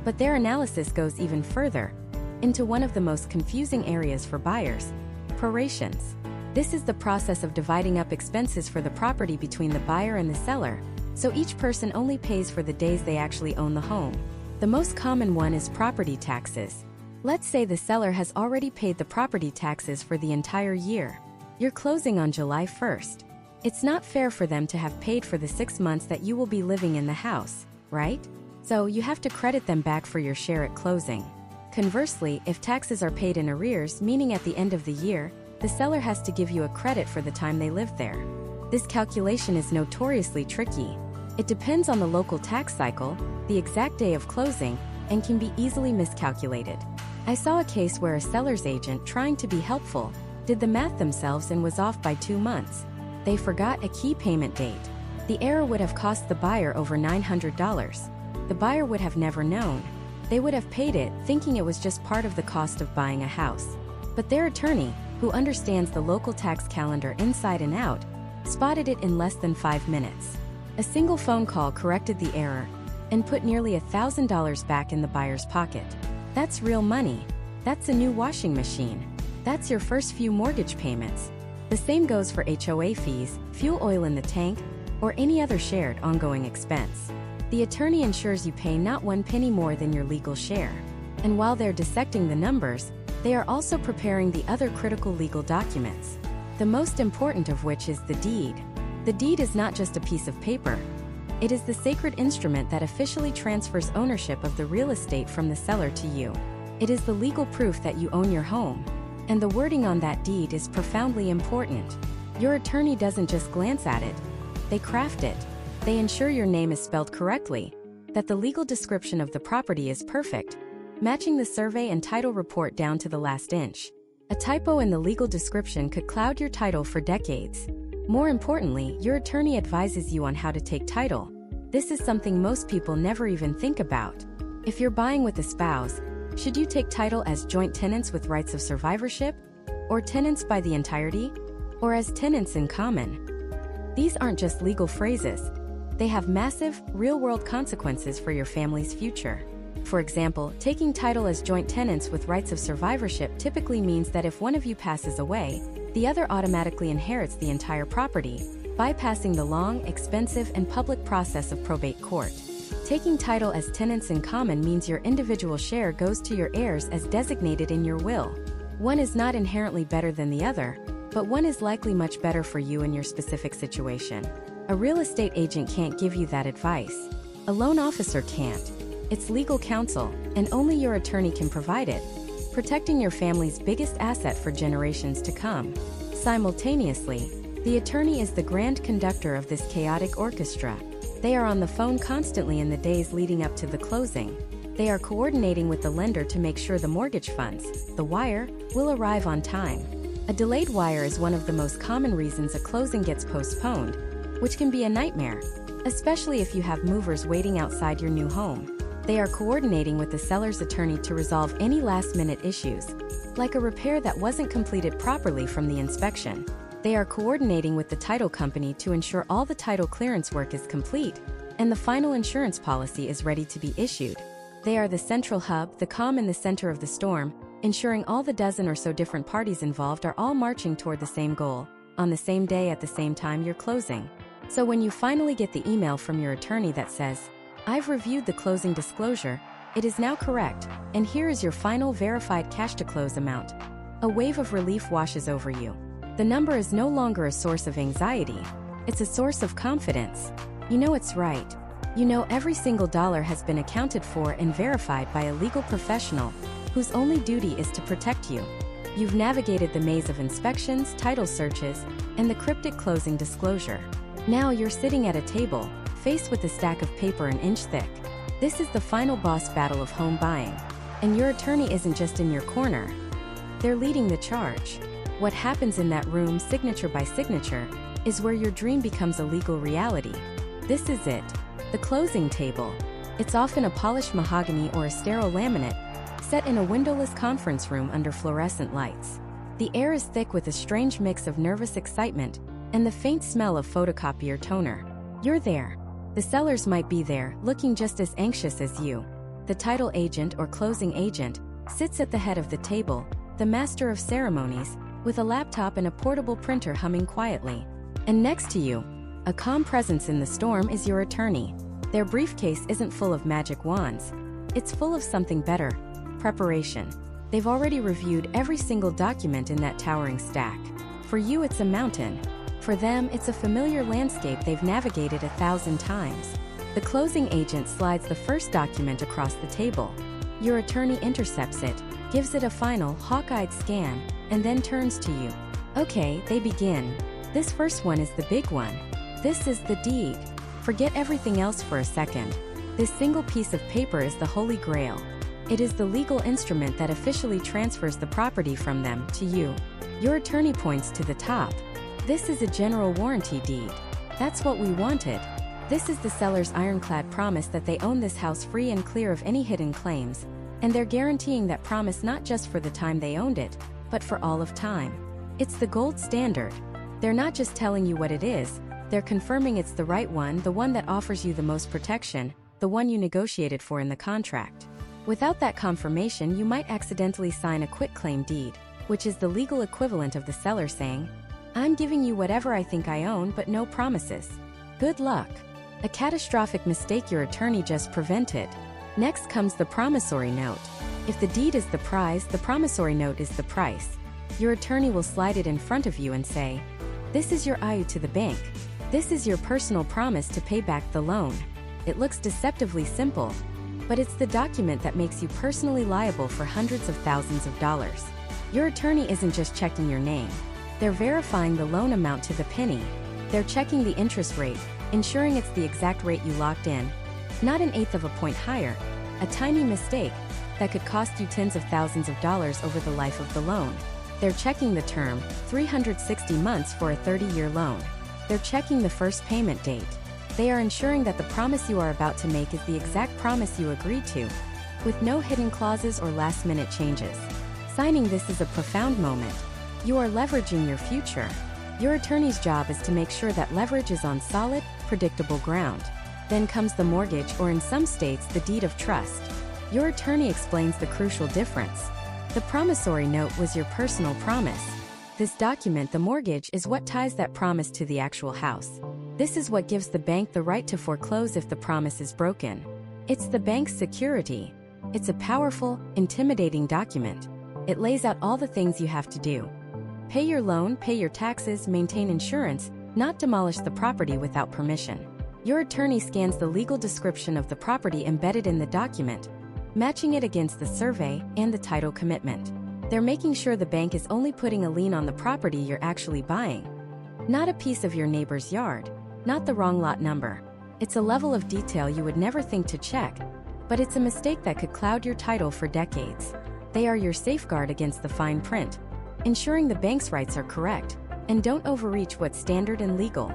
But their analysis goes even further, into one of the most confusing areas for buyers: prorations. This is the process of dividing up expenses for the property between the buyer and the seller, so each person only pays for the days they actually own the home. The most common one is property taxes. Let's say the seller has already paid the property taxes for the entire year. You're closing on July 1st. It's not fair for them to have paid for the 6 months that you will be living in the house, right? So you have to credit them back for your share at closing. Conversely, if taxes are paid in arrears, meaning at the end of the year, the seller has to give you a credit for the time they lived there. This calculation is notoriously tricky. It depends on the local tax cycle, the exact day of closing, and can be easily miscalculated. I saw a case where a seller's agent, trying to be helpful, did the math themselves and was off by 2 months. They forgot a key payment date. The error would have cost the buyer over $900. The buyer would have never known. They would have paid it, thinking it was just part of the cost of buying a house. But their attorney, who understands the local tax calendar inside and out, spotted it in less than 5 minutes. A single phone call corrected the error and put nearly $1,000 back in the buyer's pocket. That's real money. That's a new washing machine. That's your first few mortgage payments. The same goes for HOA fees, fuel oil in the tank, or any other shared ongoing expense. The attorney ensures you pay not 1 penny more than your legal share. And while they're dissecting the numbers, they are also preparing the other critical legal documents, the most important of which is the deed. The deed is not just a piece of paper. It is the sacred instrument that officially transfers ownership of the real estate from the seller to you. It is the legal proof that you own your home. And the wording on that deed is profoundly important. Your attorney doesn't just glance at it. They craft it. They ensure your name is spelled correctly, that the legal description of the property is perfect, matching the survey and title report down to the last inch. A typo in the legal description could cloud your title for decades. More importantly, your attorney advises you on how to take title. This is something most people never even think about. If you're buying with a spouse, should you take title as joint tenants with rights of survivorship? or tenants by the entirety, or as tenants in common. These aren't just legal phrases. They have massive, real-world consequences for your family's future. For example, taking title as joint tenants with rights of survivorship typically means that if one of you passes away, the other automatically inherits the entire property, bypassing the long, expensive, and public process of probate court. Taking title as tenants in common means your individual share goes to your heirs as designated in your will. One is not inherently better than the other, but one is likely much better for you in your specific situation. A real estate agent can't give you that advice. A loan officer can't. It's legal counsel, and only your attorney can provide it, protecting your family's biggest asset for generations to come. Simultaneously, the attorney is the grand conductor of this chaotic orchestra. They are on the phone constantly in the days leading up to the closing. They are coordinating with the lender to make sure the mortgage funds, the wire, will arrive on time. A delayed wire is one of the most common reasons a closing gets postponed, which can be a nightmare, especially if you have movers waiting outside your new home. They are coordinating with the seller's attorney to resolve any last-minute issues, like a repair that wasn't completed properly from the inspection. They are coordinating with the title company to ensure all the title clearance work is complete, and the final insurance policy is ready to be issued. They are the central hub, the calm in the center of the storm, ensuring all the dozen or so different parties involved are all marching toward the same goal, on the same day at the same time you're closing. So when you finally get the email from your attorney that says, "I've reviewed the closing disclosure, it is now correct, and here is your final verified cash-to-close amount," a wave of relief washes over you. The number is no longer a source of anxiety, it's a source of confidence. You know it's right. You know every single dollar has been accounted for and verified by a legal professional whose only duty is to protect you. You've navigated the maze of inspections, title searches, and the cryptic closing disclosure. Now you're sitting at a table, faced with a stack of paper an inch thick. This is the final boss battle of home buying. And your attorney isn't just in your corner. They're leading the charge. What happens in that room, signature by signature, is where your dream becomes a legal reality. This is it. The closing table. It's often a polished mahogany or a sterile laminate, set in a windowless conference room under fluorescent lights. The air is thick with a strange mix of nervous excitement and the faint smell of photocopier toner. You're there. The sellers might be there, looking just as anxious as you. The title agent or closing agent sits at the head of the table, the master of ceremonies, with a laptop and a portable printer humming quietly. And next to you, a calm presence in the storm, is your attorney. Their briefcase isn't full of magic wands. It's full of something better: preparation. They've already reviewed every single document in that towering stack. For you, it's a mountain. For them, it's a familiar landscape they've navigated 1,000 times. The closing agent slides the first document across the table. Your attorney intercepts it, gives it a final, hawk-eyed scan, and then turns to you. Okay, they begin. This first one is the big one. This is the deed. Forget everything else for a second. This single piece of paper is the Holy Grail. It is the legal instrument that officially transfers the property from them to you. Your attorney points to the top. This is a general warranty deed. That's what we wanted. This is the seller's ironclad promise that they own this house free and clear of any hidden claims, and they're guaranteeing that promise not just for the time they owned it, but for all of time. It's the gold standard. They're not just telling you what it is, they're confirming it's the right one, the one that offers you the most protection, the one you negotiated for in the contract. Without that confirmation, you might accidentally sign a quitclaim deed, which is the legal equivalent of the seller saying, "I'm giving you whatever I think I own, but no promises. Good luck." A catastrophic mistake your attorney just prevented. Next comes the promissory note. If the deed is the prize, the promissory note is the price. Your attorney will slide it in front of you and say, "This is your IOU to the bank. This is your personal promise to pay back the loan." It looks deceptively simple, but it's the document that makes you personally liable for hundreds of thousands of dollars. Your attorney isn't just checking your name. They're verifying the loan amount to the penny. They're checking the interest rate, ensuring it's the exact rate you locked in, not an eighth of a point higher, a tiny mistake that could cost you tens of thousands of dollars over the life of the loan. They're checking the term, 360 months for a 30-year loan. They're checking the first payment date. They are ensuring that the promise you are about to make is the exact promise you agreed to, with no hidden clauses or last-minute changes. Signing this is a profound moment. You are leveraging your future. Your attorney's job is to make sure that leverage is on solid, predictable ground. Then comes the mortgage, or in some states, the deed of trust. Your attorney explains the crucial difference. The promissory note was your personal promise. This document, the mortgage, is what ties that promise to the actual house. This is what gives the bank the right to foreclose if the promise is broken. It's the bank's security. It's a powerful, intimidating document. It lays out all the things you have to do. Pay your loan, pay your taxes, maintain insurance, not demolish the property without permission. Your attorney scans the legal description of the property embedded in the document, matching it against the survey and the title commitment. They're making sure the bank is only putting a lien on the property you're actually buying. Not a piece of your neighbor's yard, not the wrong lot number. It's a level of detail you would never think to check, but it's a mistake that could cloud your title for decades. They are your safeguard against the fine print, ensuring the bank's rights are correct, and don't overreach what's standard and legal.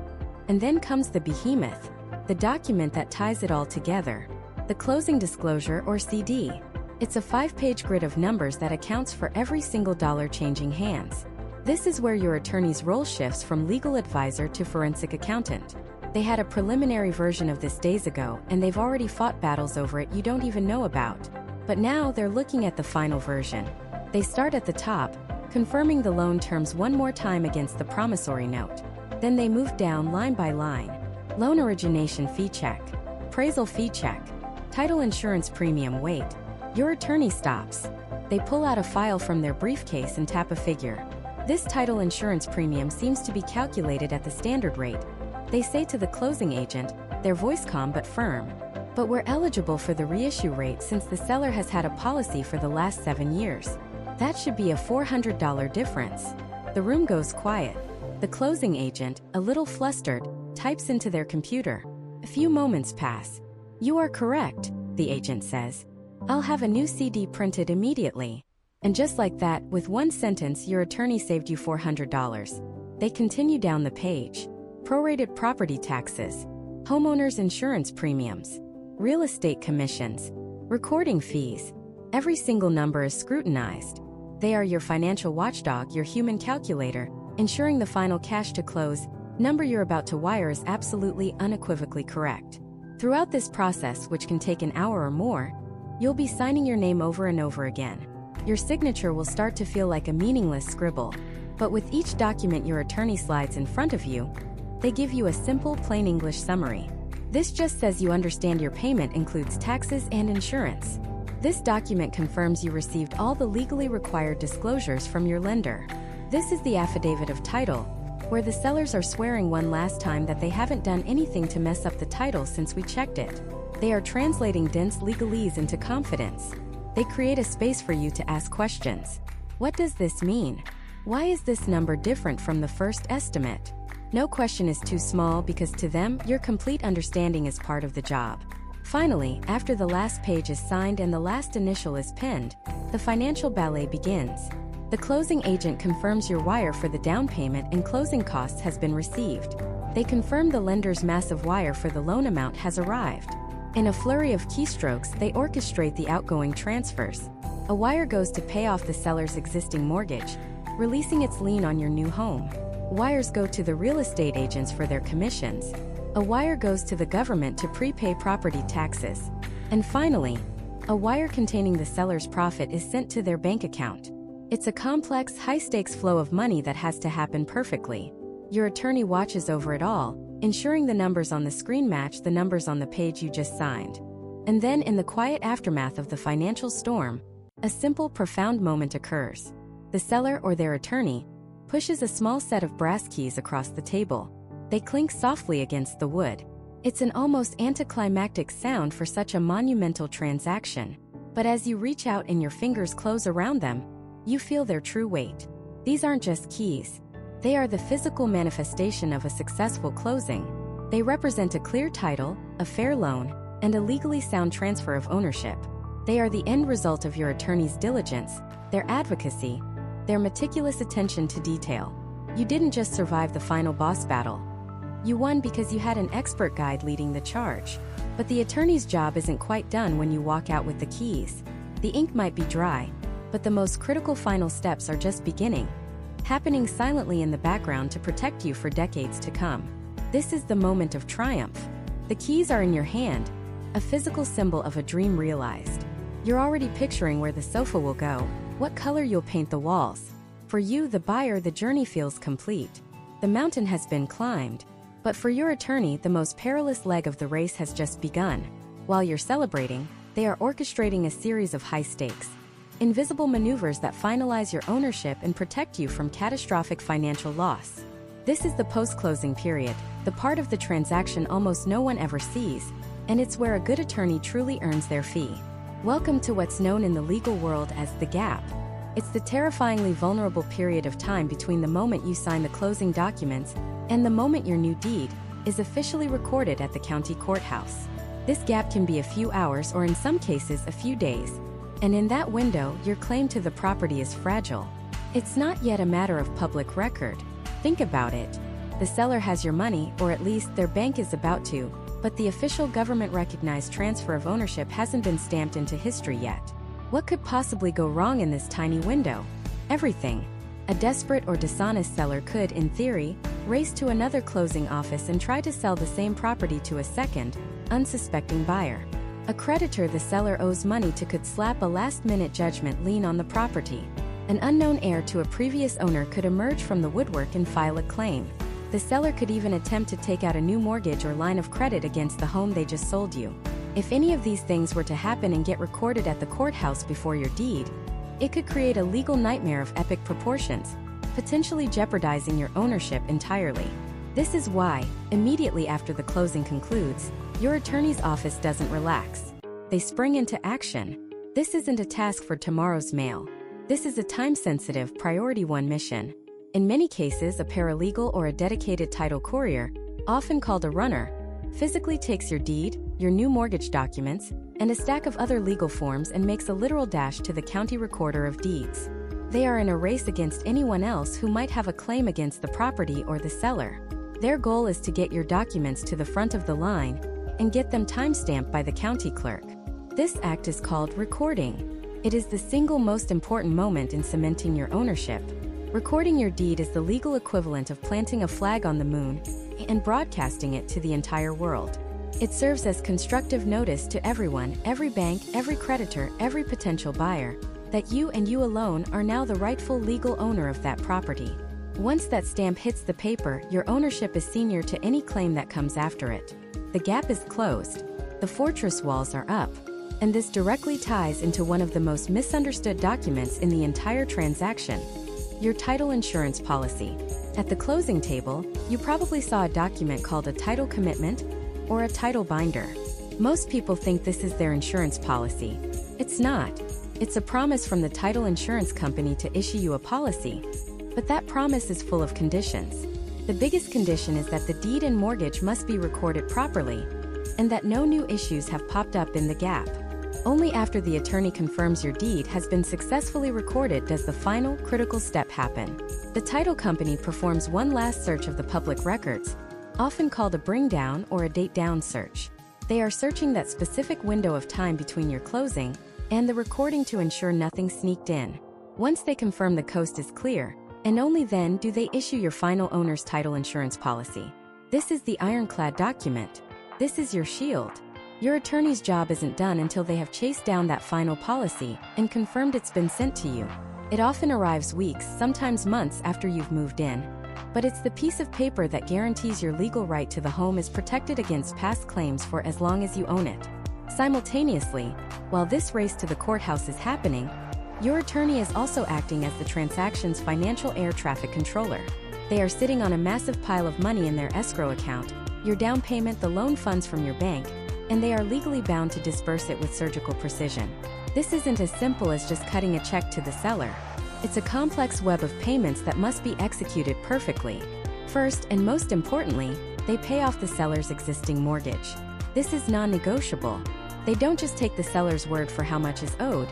And then comes the behemoth, the document that ties it all together. The closing disclosure, or CD. It's a 5-page grid of numbers that accounts for every single dollar changing hands. This is where your attorney's role shifts from legal advisor to forensic accountant. They had a preliminary version of this days ago, and they've already fought battles over it you don't even know about. But now they're looking at the final version. They start at the top, confirming the loan terms one more time against the promissory note. Then they move down line by line. Loan origination fee check. Appraisal fee check. Title insurance premium wait. Your attorney stops. They pull out a file from their briefcase and tap a figure. This title insurance premium seems to be calculated at the standard rate. They say to the closing agent, their voice calm but firm. But we're eligible for the reissue rate since the seller has had a policy for the last 7 years. That should be a $400 difference. The room goes quiet. The closing agent, a little flustered, types into their computer. A few moments pass. You are correct, the agent says. I'll have a new CD printed immediately. And just like that, with one sentence, your attorney saved you $400. They continue down the page. Prorated property taxes, homeowners insurance premiums, real estate commissions, recording fees. Every single number is scrutinized. They are your financial watchdog, your human calculator, ensuring the final cash to close number you're about to wire is absolutely unequivocally correct. Throughout this process, which can take an hour or more, you'll be signing your name over and over again. Your signature will start to feel like a meaningless scribble. But with each document your attorney slides in front of you, they give you a simple, plain English summary. This just says you understand your payment includes taxes and insurance. This document confirms you received all the legally required disclosures from your lender. This is the affidavit of title, where the sellers are swearing one last time that they haven't done anything to mess up the title since we checked it. They are translating dense legalese into confidence. They create a space for you to ask questions. What does this mean? Why is this number different from the first estimate? No question is too small because to them, your complete understanding is part of the job. Finally, after the last page is signed and the last initial is pinned, the financial ballet begins. The closing agent confirms your wire for the down payment and closing costs has been received. They confirm the lender's massive wire for the loan amount has arrived. In a flurry of keystrokes, they orchestrate the outgoing transfers. A wire goes to pay off the seller's existing mortgage, releasing its lien on your new home. Wires go to the real estate agents for their commissions. A wire goes to the government to prepay property taxes. And finally, a wire containing the seller's profit is sent to their bank account. It's a complex, high-stakes flow of money that has to happen perfectly. Your attorney watches over it all, ensuring the numbers on the screen match the numbers on the page you just signed. And then, in the quiet aftermath of the financial storm, a simple, profound moment occurs. The seller or their attorney pushes a small set of brass keys across the table. They clink softly against the wood. It's an almost anticlimactic sound for such a monumental transaction. But as you reach out and your fingers close around them, you feel their true weight. These aren't just keys. They are the physical manifestation of a successful closing. They represent a clear title, a fair loan, and a legally sound transfer of ownership. They are the end result of your attorney's diligence, their advocacy, their meticulous attention to detail. You didn't just survive the final boss battle. You won because you had an expert guide leading the charge. But the attorney's job isn't quite done when you walk out with the keys. The ink might be dry, but the most critical final steps are just beginning. happening silently in the background to protect you for decades to come. This is the moment of triumph. The keys are in your hand, a physical symbol of a dream realized. You're already picturing where the sofa will go, what color you'll paint the walls. For you, the buyer, the journey feels complete. The mountain has been climbed. But for your attorney, the most perilous leg of the race has just begun. While you're celebrating, they are orchestrating a series of high stakes, invisible maneuvers that finalize your ownership and protect you from catastrophic financial loss. This is the post-closing period, the part of the transaction almost no one ever sees, and it's where a good attorney truly earns their fee. Welcome to what's known in the legal world as the gap. It's the terrifyingly vulnerable period of time between the moment you sign the closing documents and the moment your new deed is officially recorded at the county courthouse. This gap can be a few hours or in some cases a few days, and in that window, your claim to the property is fragile. It's not yet a matter of public record. Think about it. The seller has your money, or at least their bank is about to, but the official government-recognized transfer of ownership hasn't been stamped into history yet. What could possibly go wrong in this tiny window? Everything. A desperate or dishonest seller could, in theory, race to another closing office and try to sell the same property to a second, unsuspecting buyer. A creditor the seller owes money to could slap a last-minute judgment lien on the property. An unknown heir to a previous owner could emerge from the woodwork and file a claim. The seller could even attempt to take out a new mortgage or line of credit against the home they just sold you. If any of these things were to happen and get recorded at the courthouse before your deed, it could create a legal nightmare of epic proportions, potentially jeopardizing your ownership entirely. This is why, immediately after the closing concludes, your attorney's office doesn't relax. They spring into action. This isn't a task for tomorrow's mail. This is a time-sensitive, priority one mission. In many cases, a paralegal or a dedicated title courier, often called a runner, physically takes your deed, your new mortgage documents, and a stack of other legal forms and makes a literal dash to the county recorder of deeds. They are in a race against anyone else who might have a claim against the property or the seller. Their goal is to get your documents to the front of the line and get them time-stamped by the county clerk. This act is called recording. It is the single most important moment in cementing your ownership. Recording your deed is the legal equivalent of planting a flag on the moon and broadcasting it to the entire world. It serves as constructive notice to everyone, every bank, every creditor, every potential buyer, that you and you alone are now the rightful legal owner of that property. Once that stamp hits the paper, your ownership is senior to any claim that comes after it. The gap is closed. The fortress walls are up. And this directly ties into one of the most misunderstood documents in the entire transaction: your title insurance policy. At the closing table, you probably saw a document called a title commitment or a title binder. Most people think this is their insurance policy. It's not. It's a promise from the title insurance company to issue you a policy. But that promise is full of conditions. The biggest condition is that the deed and mortgage must be recorded properly, and that no new issues have popped up in the gap. Only after the attorney confirms your deed has been successfully recorded does the final, critical step happen. The title company performs one last search of the public records, often called a bring-down or a date-down search. They are searching that specific window of time between your closing and the recording to ensure nothing sneaked in. Once they confirm the coast is clear, and only then do they issue your final owner's title insurance policy. This is the ironclad document. This is your shield. Your attorney's job isn't done until they have chased down that final policy and confirmed it's been sent to you. It often arrives weeks, sometimes months after you've moved in. But it's the piece of paper that guarantees your legal right to the home is protected against past claims for as long as you own it. Simultaneously, while this race to the courthouse is happening, your attorney is also acting as the transaction's financial air traffic controller. They are sitting on a massive pile of money in their escrow account, your down payment, the loan funds from your bank, and they are legally bound to disperse it with surgical precision. This isn't as simple as just cutting a check to the seller. It's a complex web of payments that must be executed perfectly. First, and most importantly, they pay off the seller's existing mortgage. This is non-negotiable. They don't just take the seller's word for how much is owed.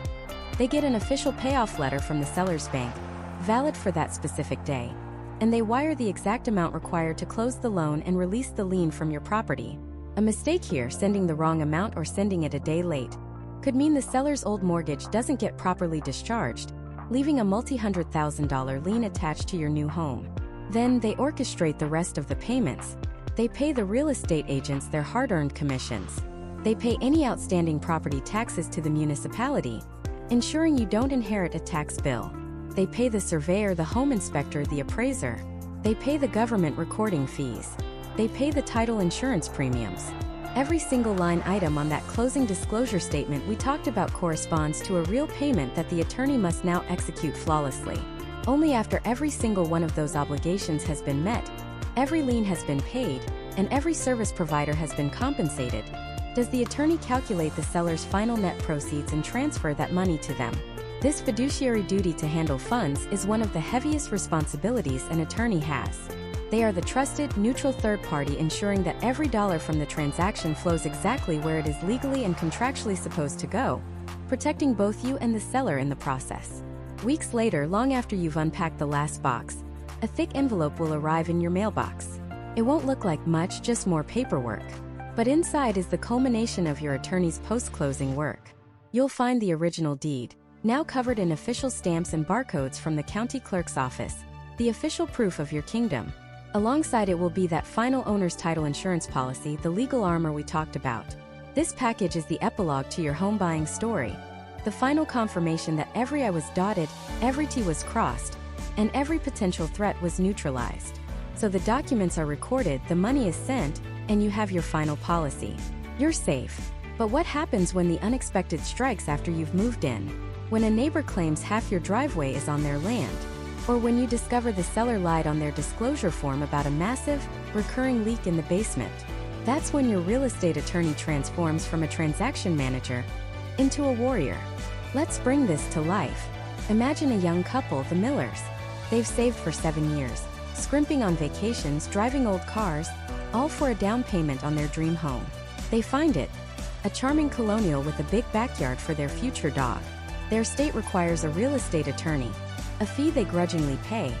They get an official payoff letter from the seller's bank, valid for that specific day, and they wire the exact amount required to close the loan and release the lien from your property. A mistake here, sending the wrong amount or sending it a day late, could mean the seller's old mortgage doesn't get properly discharged, leaving a multi-$100,000 lien attached to your new home. Then they orchestrate the rest of the payments. They pay the real estate agents their hard-earned commissions. They pay any outstanding property taxes to the municipality, ensuring you don't inherit a tax bill. They pay the surveyor, the home inspector, the appraiser. They pay the government recording fees. They pay the title insurance premiums. Every single line item on that closing disclosure statement we talked about corresponds to a real payment that the attorney must now execute flawlessly. Only after every single one of those obligations has been met, every lien has been paid, and every service provider has been compensated, does the attorney calculate the seller's final net proceeds and transfer that money to them. This fiduciary duty to handle funds is one of the heaviest responsibilities an attorney has. They are the trusted, neutral third party ensuring that every dollar from the transaction flows exactly where it is legally and contractually supposed to go, protecting both you and the seller in the process. Weeks later, long after you've unpacked the last box, a thick envelope will arrive in your mailbox. It won't look like much, just more paperwork. But inside is the culmination of your attorney's post-closing work. You'll find the original deed, now covered in official stamps and barcodes from the county clerk's office, the official proof of your kingdom. Alongside it will be that final owner's title insurance policy, the legal armor we talked about. This package is the epilogue to your home buying story, the final confirmation that every I was dotted, every T was crossed, and every potential threat was neutralized. So the documents are recorded, the money is sent, and you have your final policy. You're safe. But what happens when the unexpected strikes after you've moved in? When a neighbor claims half your driveway is on their land? Or when you discover the seller lied on their disclosure form about a massive, recurring leak in the basement? That's when your real estate attorney transforms from a transaction manager into a warrior. Let's bring this to life. Imagine a young couple, the Millers. They've saved for 7 years, scrimping on vacations, driving old cars, all for a down payment on their dream home. They find it, a charming colonial with a big backyard for their future dog. Their state requires a real estate attorney, a fee they grudgingly pay,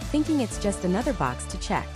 thinking it's just another box to check.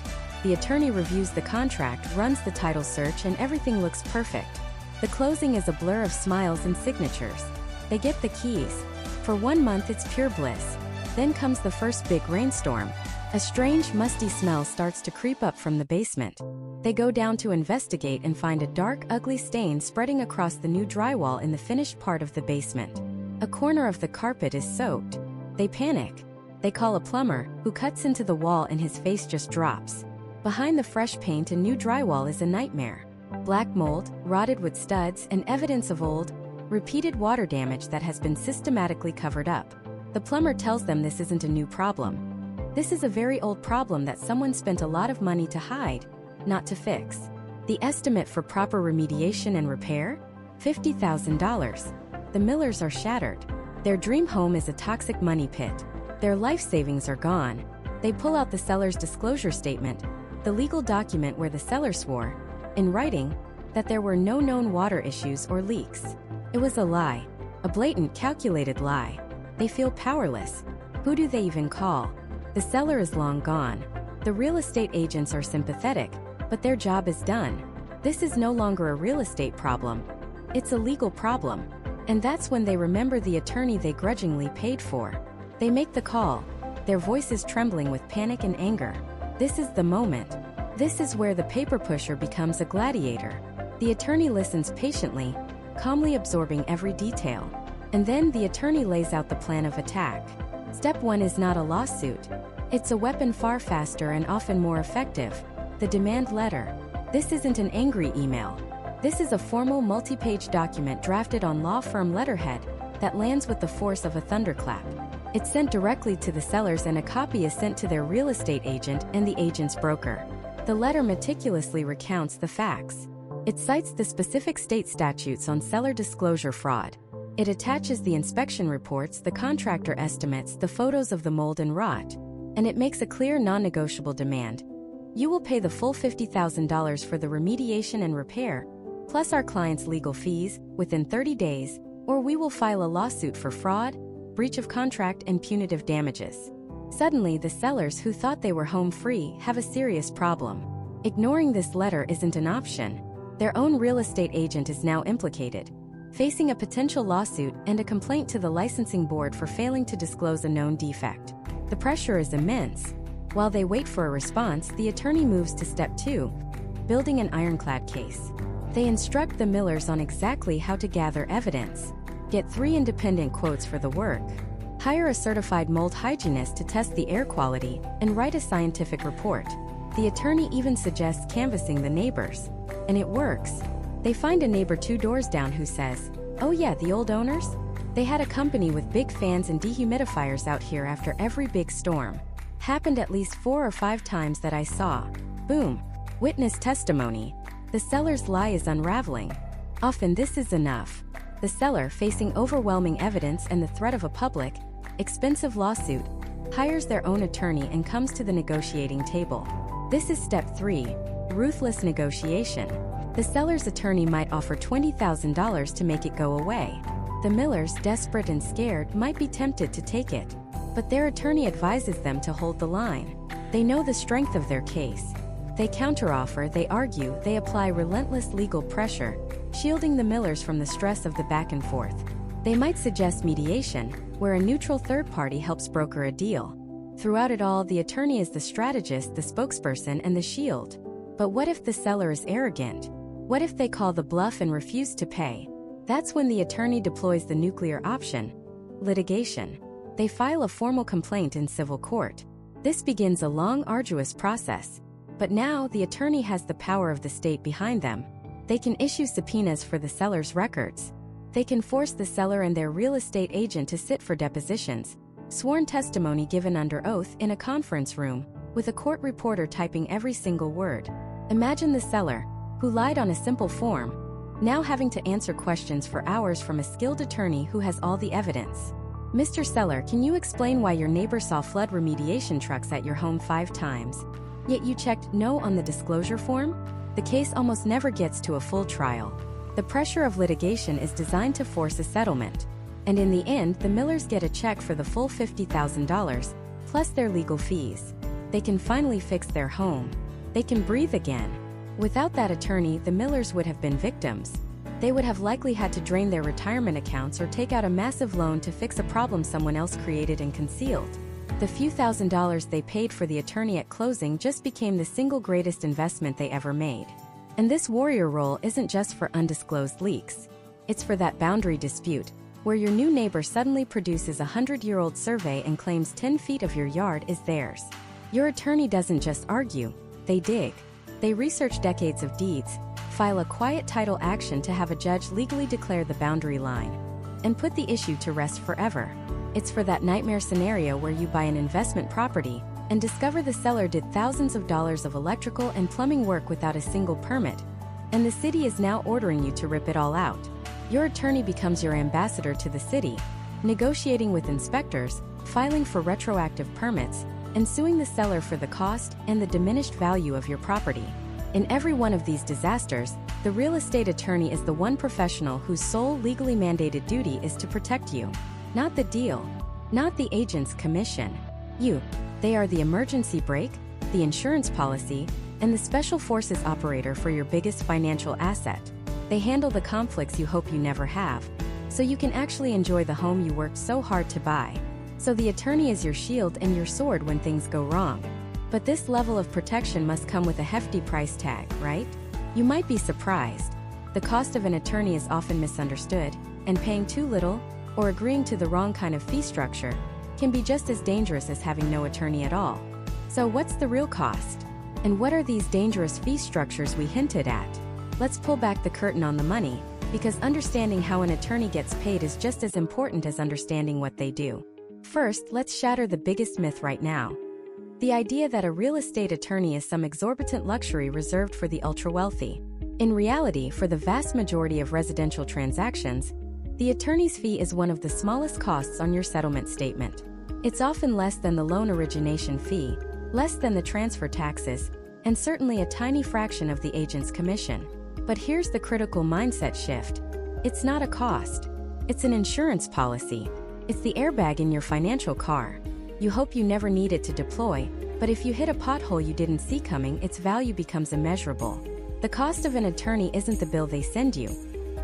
The attorney reviews the contract, runs the title search, and everything looks perfect. The closing is a blur of smiles and signatures. They get the keys. For 1 month it's pure bliss. Then comes the first big rainstorm. A strange, musty smell starts to creep up from the basement. They go down to investigate and find a dark, ugly stain spreading across the new drywall in the finished part of the basement. A corner of the carpet is soaked. They panic. They call a plumber, who cuts into the wall and his face just drops. Behind the fresh paint and new drywall is a nightmare. Black mold, rotted wood studs, and evidence of old, repeated water damage that has been systematically covered up. The plumber tells them this isn't a new problem. This is a very old problem that someone spent a lot of money to hide, not to fix. The estimate for proper remediation and repair? $50,000. The Millers are shattered. Their dream home is a toxic money pit. Their life savings are gone. They pull out the seller's disclosure statement, the legal document where the seller swore, in writing, that there were no known water issues or leaks. It was a lie. A blatant, calculated lie. They feel powerless. Who do they even call? The seller is long gone. The real estate agents are sympathetic, but their job is done. This is no longer a real estate problem. It's a legal problem. And that's when they remember the attorney they grudgingly paid for. They make the call, their voices trembling with panic and anger. This is the moment. This is where the paper pusher becomes a gladiator. The attorney listens patiently, calmly absorbing every detail. And then the attorney lays out the plan of attack. Step 1 is not a lawsuit. It's a weapon far faster and often more effective. The demand letter. This isn't an angry email. This is a formal multi-page document drafted on law firm letterhead that lands with the force of a thunderclap. It's sent directly to the sellers and a copy is sent to their real estate agent and the agent's broker. The letter meticulously recounts the facts. It cites the specific state statutes on seller disclosure fraud. It attaches the inspection reports, the contractor estimates, the photos of the mold and rot, and it makes a clear non-negotiable demand. You will pay the full $50,000 for the remediation and repair, plus our client's legal fees, within 30 days, or we will file a lawsuit for fraud, breach of contract, and punitive damages. Suddenly, the sellers who thought they were home free have a serious problem. Ignoring this letter isn't an option. Their own real estate agent is now implicated. facing a potential lawsuit and a complaint to the licensing board for failing to disclose a known defect. The pressure is immense. While they wait for a response, the attorney moves to step 2, building an ironclad case. They instruct the Millers on exactly how to gather evidence, get 3 independent quotes for the work, hire a certified mold hygienist to test the air quality, and write a scientific report. The attorney even suggests canvassing the neighbors. And it works. They find a neighbor 2 doors down who says, "Oh yeah, the old owners? They had a company with big fans and dehumidifiers out here after every big storm. Happened at least 4 or 5 times that I saw." Boom. Witness testimony. The seller's lie is unraveling. Often this is enough. The seller, facing overwhelming evidence and the threat of a public, expensive lawsuit, hires their own attorney and comes to the negotiating table. This is step 3, ruthless negotiation. The seller's attorney might offer $20,000 to make it go away. The Millers, desperate and scared, might be tempted to take it. But their attorney advises them to hold the line. They know the strength of their case. They counteroffer, they argue, they apply relentless legal pressure, shielding the Millers from the stress of the back and forth. They might suggest mediation, where a neutral third party helps broker a deal. Throughout it all, the attorney is the strategist, the spokesperson, and the shield. But what if the seller is arrogant? What if they call the bluff and refuse to pay? That's when the attorney deploys the nuclear option: litigation. They file a formal complaint in civil court. This begins a long, arduous process. But now the attorney has the power of the state behind them. They can issue subpoenas for the seller's records. They can force the seller and their real estate agent to sit for depositions, sworn testimony given under oath in a conference room, with a court reporter typing every single word. Imagine the seller, who lied on a simple form, now having to answer questions for hours from a skilled attorney who has all the evidence. "Mr. Seller, can you explain why your neighbor saw flood remediation trucks at your home 5 times? Yet you checked no on the disclosure form?" The case almost never gets to a full trial. The pressure of litigation is designed to force a settlement. And in the end, the Millers get a check for the full $50,000, plus their legal fees. They can finally fix their home. They can breathe again. Without that attorney, the Millers would have been victims. They would have likely had to drain their retirement accounts or take out a massive loan to fix a problem someone else created and concealed. The few $1,000s they paid for the attorney at closing just became the single greatest investment they ever made. And this warrior role isn't just for undisclosed leaks. It's for that boundary dispute, where your new neighbor suddenly produces a 100-year-old survey and claims 10 feet of your yard is theirs. Your attorney doesn't just argue, they dig. They research decades of deeds, file a quiet title action to have a judge legally declare the boundary line, and put the issue to rest forever. It's for that nightmare scenario where you buy an investment property and discover the seller did thousands of dollars of electrical and plumbing work without a single permit, and the city is now ordering you to rip it all out. Your attorney becomes your ambassador to the city, negotiating with inspectors, filing for retroactive permits, and suing the seller for the cost and the diminished value of your property. In every one of these disasters, the real estate attorney is the one professional whose sole legally mandated duty is to protect you. Not the deal, not the agent's commission. You. They are the emergency brake, the insurance policy, and the special forces operator for your biggest financial asset. They handle the conflicts you hope you never have, so you can actually enjoy the home you worked so hard to buy. So the attorney is your shield and your sword when things go wrong. But this level of protection must come with a hefty price tag, right? You might be surprised. The cost of an attorney is often misunderstood, and paying too little, or agreeing to the wrong kind of fee structure, can be just as dangerous as having no attorney at all. So what's the real cost? And what are these dangerous fee structures we hinted at? Let's pull back the curtain on the money, because understanding how an attorney gets paid is just as important as understanding what they do. First, let's shatter the biggest myth right now. The idea that a real estate attorney is some exorbitant luxury reserved for the ultra-wealthy. In reality, for the vast majority of residential transactions, the attorney's fee is one of the smallest costs on your settlement statement. It's often less than the loan origination fee, less than the transfer taxes, and certainly a tiny fraction of the agent's commission. But here's the critical mindset shift. It's not a cost. It's an insurance policy. It's the airbag in your financial car. You hope you never need it to deploy, but if you hit a pothole you didn't see coming, its value becomes immeasurable. The cost of an attorney isn't the bill they send you.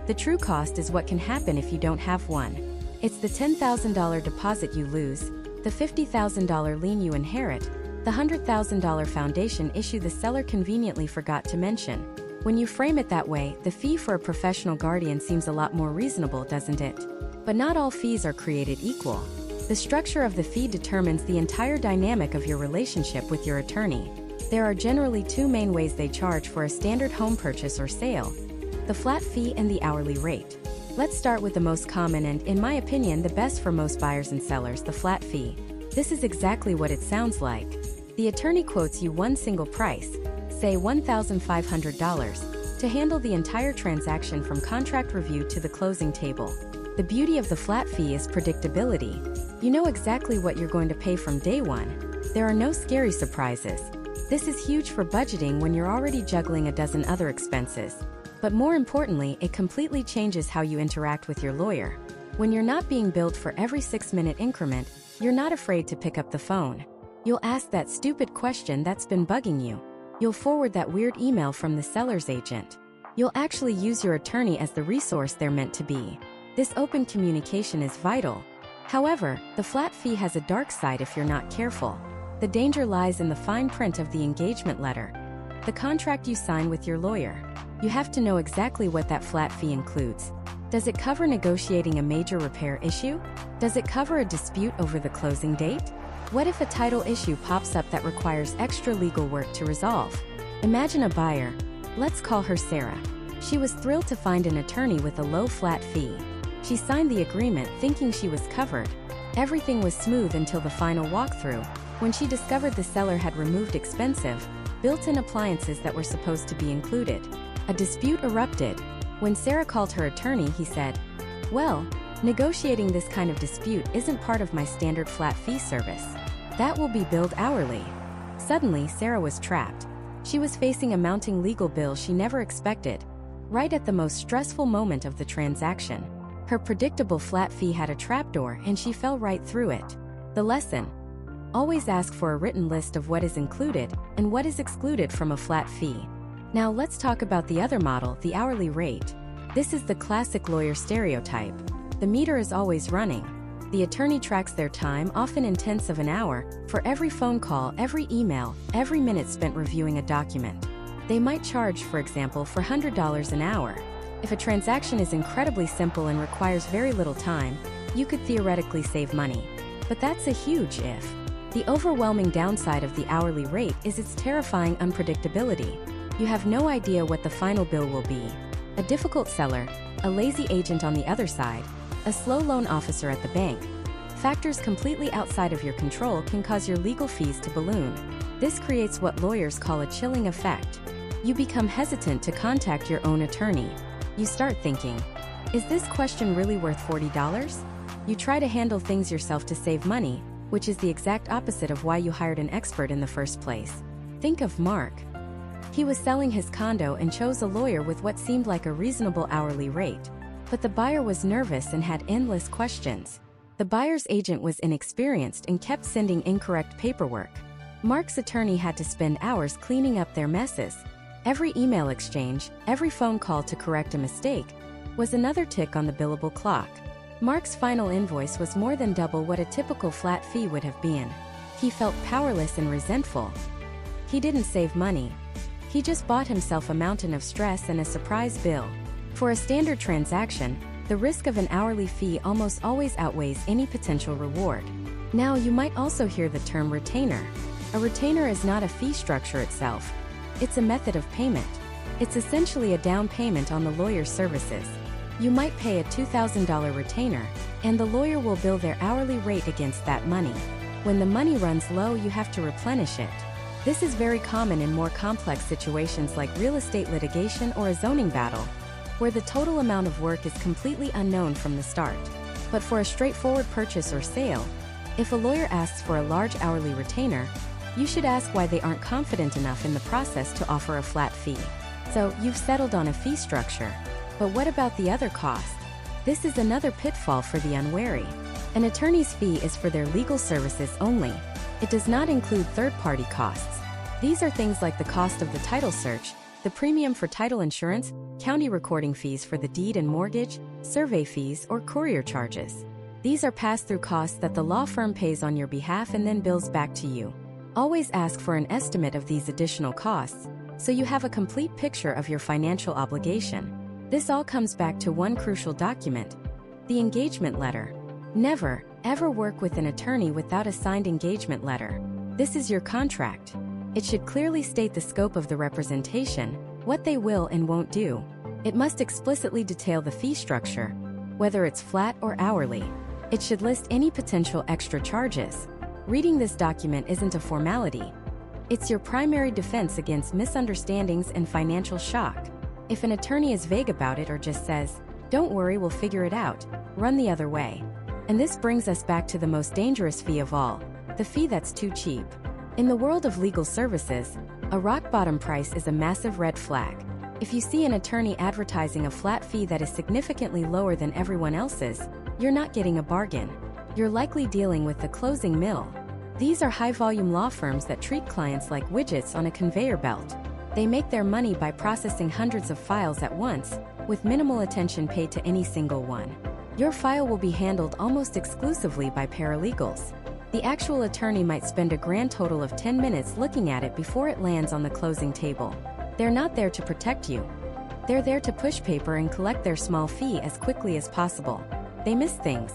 The true cost is what can happen if you don't have one. It's the $10,000 deposit you lose, the $50,000 lien you inherit, the $100,000 foundation issue the seller conveniently forgot to mention. When you frame it that way, the fee for a professional guardian seems a lot more reasonable, doesn't it? But not all fees are created equal. The structure of the fee determines the entire dynamic of your relationship with your attorney. There are generally two main ways they charge for a standard home purchase or sale: the flat fee and the hourly rate. Let's start with the most common and, in my opinion, the best for most buyers and sellers: the flat fee. This is exactly what it sounds like. The attorney quotes you one single price, say $1,500, to handle the entire transaction from contract review to the closing table. The beauty of the flat fee is predictability. You know exactly what you're going to pay from day one. There are no scary surprises. This is huge for budgeting when you're already juggling a dozen other expenses. But more importantly, it completely changes how you interact with your lawyer. When you're not being billed for every 6-minute increment, you're not afraid to pick up the phone. You'll ask that stupid question that's been bugging you. You'll forward that weird email from the seller's agent. You'll actually use your attorney as the resource they're meant to be. This open communication is vital. However, the flat fee has a dark side if you're not careful. The danger lies in the fine print of the engagement letter, the contract you sign with your lawyer. You have to know exactly what that flat fee includes. Does it cover negotiating a major repair issue? Does it cover a dispute over the closing date? What if a title issue pops up that requires extra legal work to resolve? Imagine a buyer. Let's call her Sarah. She was thrilled to find an attorney with a low flat fee. She signed the agreement thinking she was covered. Everything was smooth until the final walkthrough, when she discovered the seller had removed expensive, built-in appliances that were supposed to be included. A dispute erupted. When Sarah called her attorney, he said, "Well, negotiating this kind of dispute isn't part of my standard flat fee service. That will be billed hourly." Suddenly, Sarah was trapped. She was facing a mounting legal bill she never expected, right at the most stressful moment of the transaction. Her predictable flat fee had a trapdoor and she fell right through it. The lesson: always ask for a written list of what is included and what is excluded from a flat fee. Now let's talk about the other model, the hourly rate. This is the classic lawyer stereotype. The meter is always running. The attorney tracks their time, often in tenths of an hour, for every phone call, every email, every minute spent reviewing a document. They might charge, for example, for $100 an hour. If a transaction is incredibly simple and requires very little time, you could theoretically save money. But that's a huge if. The overwhelming downside of the hourly rate is its terrifying unpredictability. You have no idea what the final bill will be. A difficult seller, a lazy agent on the other side, a slow loan officer at the bank. Factors completely outside of your control can cause your legal fees to balloon. This creates what lawyers call a chilling effect. You become hesitant to contact your own attorney. You start thinking, is this question really worth $40? You try to handle things yourself to save money, which is the exact opposite of why you hired an expert in the first place. Think of Mark. He was selling his condo and chose a lawyer with what seemed like a reasonable hourly rate. But the buyer was nervous and had endless questions. The buyer's agent was inexperienced and kept sending incorrect paperwork. Mark's attorney had to spend hours cleaning up their messes. Every email exchange, every phone call to correct a mistake, was another tick on the billable clock. Mark's final invoice was more than double what a typical flat fee would have been. He felt powerless and resentful. He didn't save money. He just bought himself a mountain of stress and a surprise bill. For a standard transaction, the risk of an hourly fee almost always outweighs any potential reward. Now, you might also hear the term retainer. A retainer is not a fee structure itself. It's a method of payment. It's essentially a down payment on the lawyer's services. You might pay a $2,000 retainer, and the lawyer will bill their hourly rate against that money. When the money runs low, you have to replenish it. This is very common in more complex situations like real estate litigation or a zoning battle, where the total amount of work is completely unknown from the start. But for a straightforward purchase or sale, if a lawyer asks for a large hourly retainer, you should ask why they aren't confident enough in the process to offer a flat fee. So, you've settled on a fee structure. But what about the other cost? This is another pitfall for the unwary. An attorney's fee is for their legal services only. It does not include third-party costs. These are things like the cost of the title search, the premium for title insurance, county recording fees for the deed and mortgage, survey fees, or courier charges. These are pass-through costs that the law firm pays on your behalf and then bills back to you. Always ask for an estimate of these additional costs, so you have a complete picture of your financial obligation. This all comes back to one crucial document: the engagement letter. Never, ever work with an attorney without a signed engagement letter. This is your contract. It should clearly state the scope of the representation, what they will and won't do. It must explicitly detail the fee structure, whether it's flat or hourly. It should list any potential extra charges. Reading this document isn't a formality. It's your primary defense against misunderstandings and financial shock. If an attorney is vague about it or just says, "Don't worry, we'll figure it out," run the other way. And this brings us back to the most dangerous fee of all, the fee that's too cheap. In the world of legal services, a rock-bottom price is a massive red flag. If you see an attorney advertising a flat fee that is significantly lower than everyone else's, you're not getting a bargain. You're likely dealing with the closing mill. These are high-volume law firms that treat clients like widgets on a conveyor belt. They make their money by processing hundreds of files at once, with minimal attention paid to any single one. Your file will be handled almost exclusively by paralegals. The actual attorney might spend a grand total of 10 minutes looking at it before it lands on the closing table. They're not there to protect you. They're there to push paper and collect their small fee as quickly as possible. They miss things.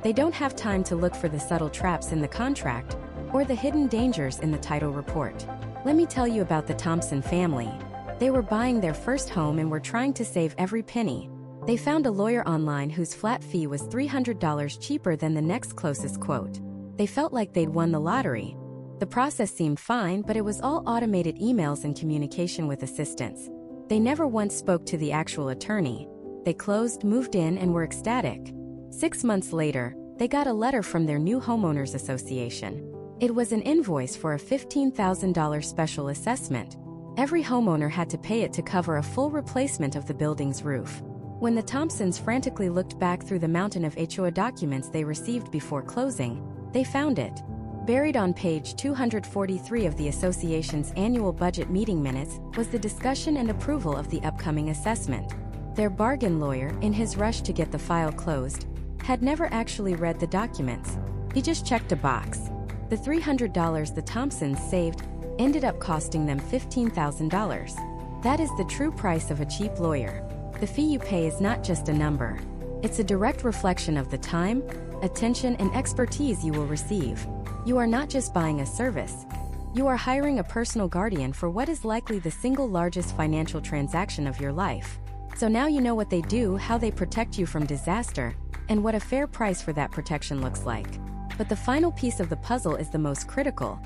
They don't have time to look for the subtle traps in the contract or the hidden dangers in the title report. Let me tell you about the Thompson family. They were buying their first home and were trying to save every penny. They found a lawyer online whose flat fee was $300 cheaper than the next closest quote. They felt like they'd won the lottery. The process seemed fine, but it was all automated emails and communication with assistants. They never once spoke to the actual attorney. They closed, moved in, and were ecstatic. 6 months later, they got a letter from their new homeowners association. It was an invoice for a $15,000 special assessment. Every homeowner had to pay it to cover a full replacement of the building's roof. When the Thompsons frantically looked back through the mountain of HOA documents they received before closing, they found it. Buried on page 243 of the association's annual budget meeting minutes was the discussion and approval of the upcoming assessment. Their bargain lawyer, in his rush to get the file closed, had never actually read the documents. He just checked a box. The $300 the Thompsons saved ended up costing them $15,000. That is the true price of a cheap lawyer. The fee you pay is not just a number. It's a direct reflection of the time, attention, and expertise you will receive. You are not just buying a service. You are hiring a personal guardian for what is likely the single largest financial transaction of your life. So now you know what they do, how they protect you from disaster, and what a fair price for that protection looks like. But the final piece of the puzzle is the most critical.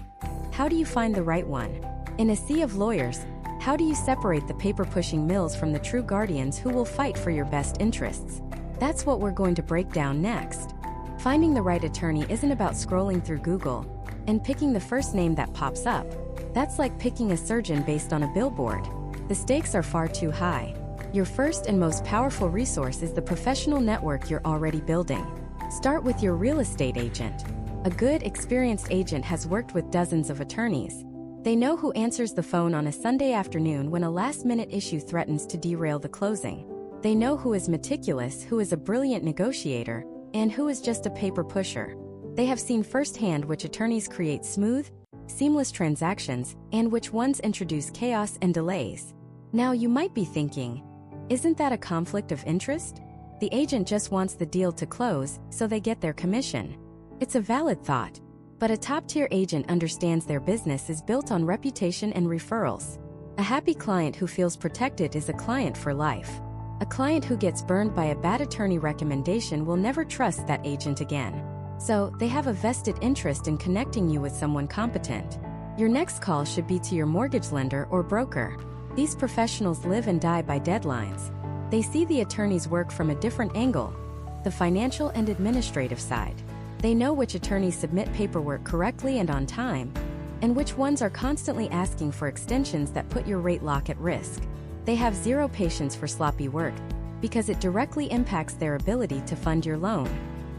How do you find the right one? In a sea of lawyers, how do you separate the paper-pushing mills from the true guardians who will fight for your best interests? That's what we're going to break down next. Finding the right attorney isn't about scrolling through Google and picking the first name that pops up. That's like picking a surgeon based on a billboard. The stakes are far too high. Your first and most powerful resource is the professional network you're already building. Start with your real estate agent. A good, experienced agent has worked with dozens of attorneys. They know who answers the phone on a Sunday afternoon when a last-minute issue threatens to derail the closing. They know who is meticulous, who is a brilliant negotiator, and who is just a paper pusher. They have seen firsthand which attorneys create smooth, seamless transactions and which ones introduce chaos and delays. Now you might be thinking, isn't that a conflict of interest? The agent just wants the deal to close, so they get their commission. It's a valid thought, but a top-tier agent understands their business is built on reputation and referrals. A happy client who feels protected is a client for life. A client who gets burned by a bad attorney recommendation will never trust that agent again. So, they have a vested interest in connecting you with someone competent. Your next call should be to your mortgage lender or broker. These professionals live and die by deadlines. They see the attorney's work from a different angle, the financial and administrative side. They know which attorneys submit paperwork correctly and on time, and which ones are constantly asking for extensions that put your rate lock at risk. They have zero patience for sloppy work, because it directly impacts their ability to fund your loan.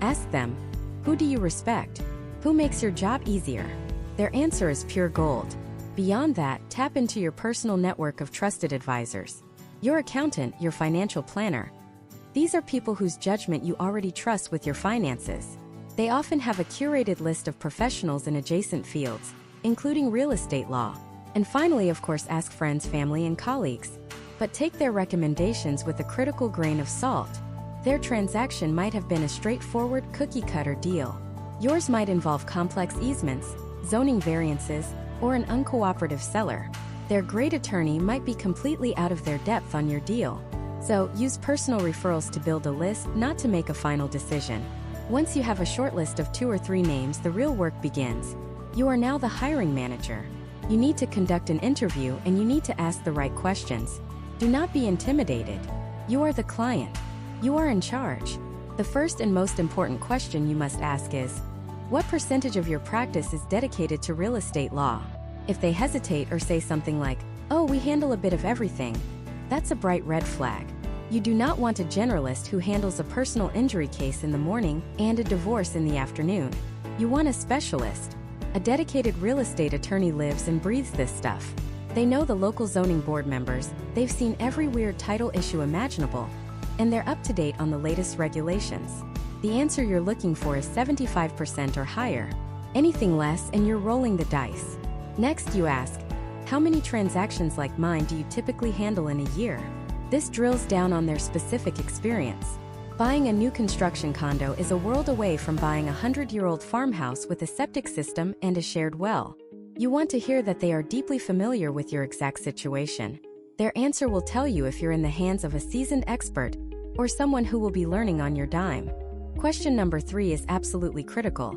Ask them, who do you respect? Who makes your job easier? Their answer is pure gold. Beyond that, tap into your personal network of trusted advisors. Your accountant, your financial planner. These are people whose judgment you already trust with your finances. They often have a curated list of professionals in adjacent fields, including real estate law. And finally, of course, ask friends, family, and colleagues. But take their recommendations with a critical grain of salt. Their transaction might have been a straightforward cookie-cutter deal. Yours might involve complex easements, zoning variances, or an uncooperative seller. Their great attorney might be completely out of their depth on your deal. So, use personal referrals to build a list, not to make a final decision. Once you have a short list of 2 or 3 names, the real work begins. You are now the hiring manager. You need to conduct an interview and you need to ask the right questions. Do not be intimidated. You are the client. You are in charge. The first and most important question you must ask is, what percentage of your practice is dedicated to real estate law? If they hesitate or say something like, "Oh, we handle a bit of everything," that's a bright red flag. You do not want a generalist who handles a personal injury case in the morning and a divorce in the afternoon. You want a specialist. A dedicated real estate attorney lives and breathes this stuff. They know the local zoning board members, they've seen every weird title issue imaginable, and they're up to date on the latest regulations. The answer you're looking for is 75% or higher. Anything less and you're rolling the dice. Next you ask, how many transactions like mine do you typically handle in a year? This drills down on their specific experience. Buying a new construction condo is a world away from buying a 100-year-old farmhouse with a septic system and a shared well. You want to hear that they are deeply familiar with your exact situation. Their answer will tell you if you're in the hands of a seasoned expert or someone who will be learning on your dime. Question number 3 is absolutely critical.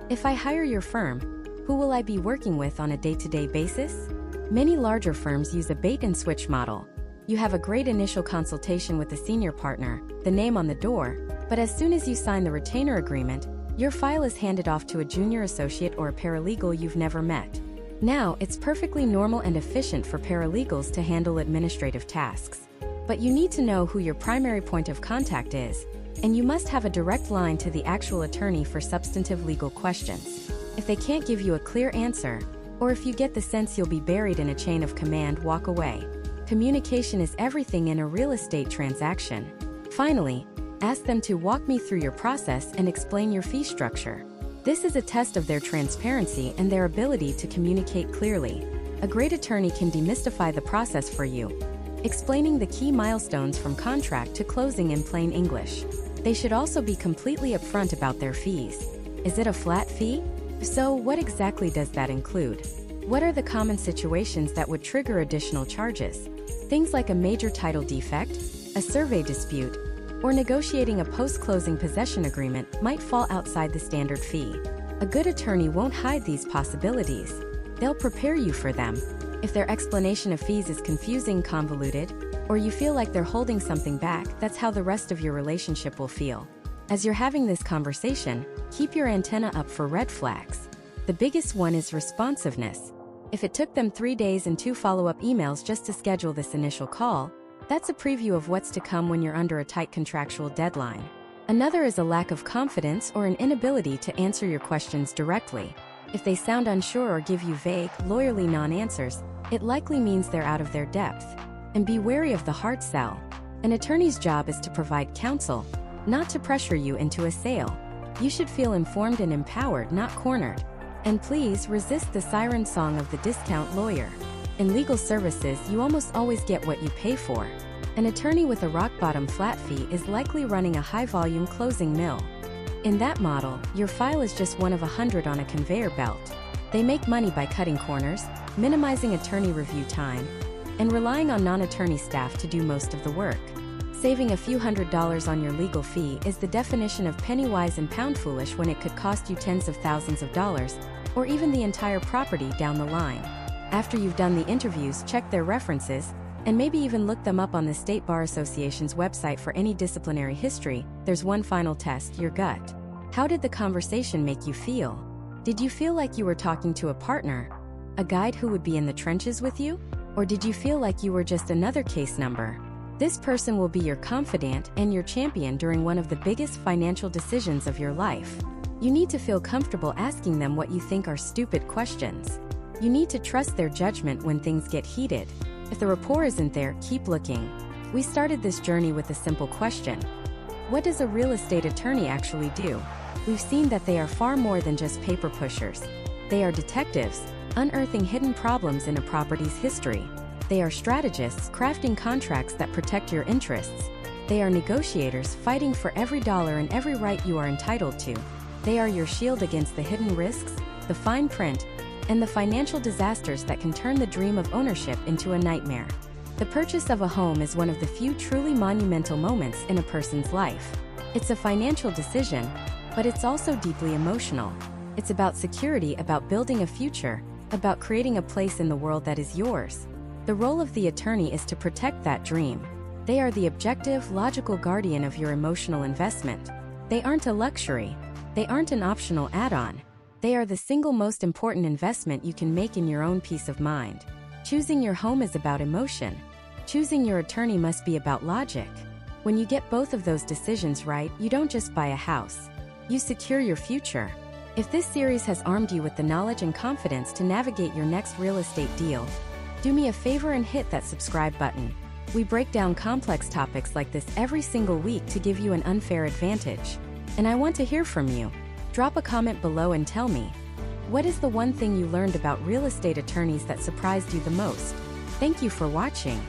If I hire your firm, who will I be working with on a day-to-day basis? Many larger firms use a bait-and-switch model. You have a great initial consultation with the senior partner, the name on the door, but as soon as you sign the retainer agreement, your file is handed off to a junior associate or a paralegal you've never met. Now, it's perfectly normal and efficient for paralegals to handle administrative tasks. But you need to know who your primary point of contact is, and you must have a direct line to the actual attorney for substantive legal questions. If they can't give you a clear answer, or if you get the sense you'll be buried in a chain of command, walk away. Communication is everything in a real estate transaction. Finally, ask them to walk me through your process and explain your fee structure. This is a test of their transparency and their ability to communicate clearly. A great attorney can demystify the process for you, explaining the key milestones from contract to closing in plain English. They should also be completely upfront about their fees. Is it a flat fee? So, what exactly does that include? What are the common situations that would trigger additional charges? Things like a major title defect, a survey dispute, or negotiating a post-closing possession agreement might fall outside the standard fee. A good attorney won't hide these possibilities. They'll prepare you for them. If their explanation of fees is confusing, convoluted, or you feel like they're holding something back, that's how the rest of your relationship will feel. As you're having this conversation, keep your antenna up for red flags. The biggest one is responsiveness. If it took them 3 days and 2 follow-up emails just to schedule this initial call, that's a preview of what's to come when you're under a tight contractual deadline. Another is a lack of confidence or an inability to answer your questions directly. If they sound unsure or give you vague, lawyerly non-answers, it likely means they're out of their depth. And be wary of the hard sell. An attorney's job is to provide counsel, not to pressure you into a sale. You should feel informed and empowered, not cornered. And please resist the siren song of the discount lawyer. In legal services, you almost always get what you pay for. An attorney with a rock-bottom flat fee is likely running a high-volume closing mill. In that model, your file is just one of 100 on a conveyor belt. They make money by cutting corners, minimizing attorney review time, and relying on non-attorney staff to do most of the work. Saving a few $100s on your legal fee is the definition of penny-wise and pound-foolish when it could cost you tens of thousands of dollars, or even the entire property down the line. After you've done the interviews, check their references, and maybe even look them up on the State Bar Association's website for any disciplinary history. There's one final test, your gut. How did the conversation make you feel? Did you feel like you were talking to a partner, a guide who would be in the trenches with you? Or did you feel like you were just another case number? This person will be your confidant and your champion during one of the biggest financial decisions of your life. You need to feel comfortable asking them what you think are stupid questions. You need to trust their judgment when things get heated. If the rapport isn't there, keep looking. We started this journey with a simple question. What does a real estate attorney actually do? We've seen that they are far more than just paper pushers. They are detectives, unearthing hidden problems in a property's history. They are strategists, crafting contracts that protect your interests. They are negotiators, fighting for every dollar and every right you are entitled to. They are your shield against the hidden risks, the fine print, and the financial disasters that can turn the dream of ownership into a nightmare. The purchase of a home is one of the few truly monumental moments in a person's life. It's a financial decision, but it's also deeply emotional. It's about security, about building a future, about creating a place in the world that is yours. The role of the attorney is to protect that dream. They are the objective, logical guardian of your emotional investment. They aren't a luxury. They aren't an optional add-on. They are the single most important investment you can make in your own peace of mind. Choosing your home is about emotion. Choosing your attorney must be about logic. When you get both of those decisions right, you don't just buy a house. You secure your future. If this series has armed you with the knowledge and confidence to navigate your next real estate deal, do me a favor and hit that subscribe button. We break down complex topics like this every single week to give you an unfair advantage. And I want to hear from you. Drop a comment below and tell me, what is the one thing you learned about real estate attorneys that surprised you the most? Thank you for watching.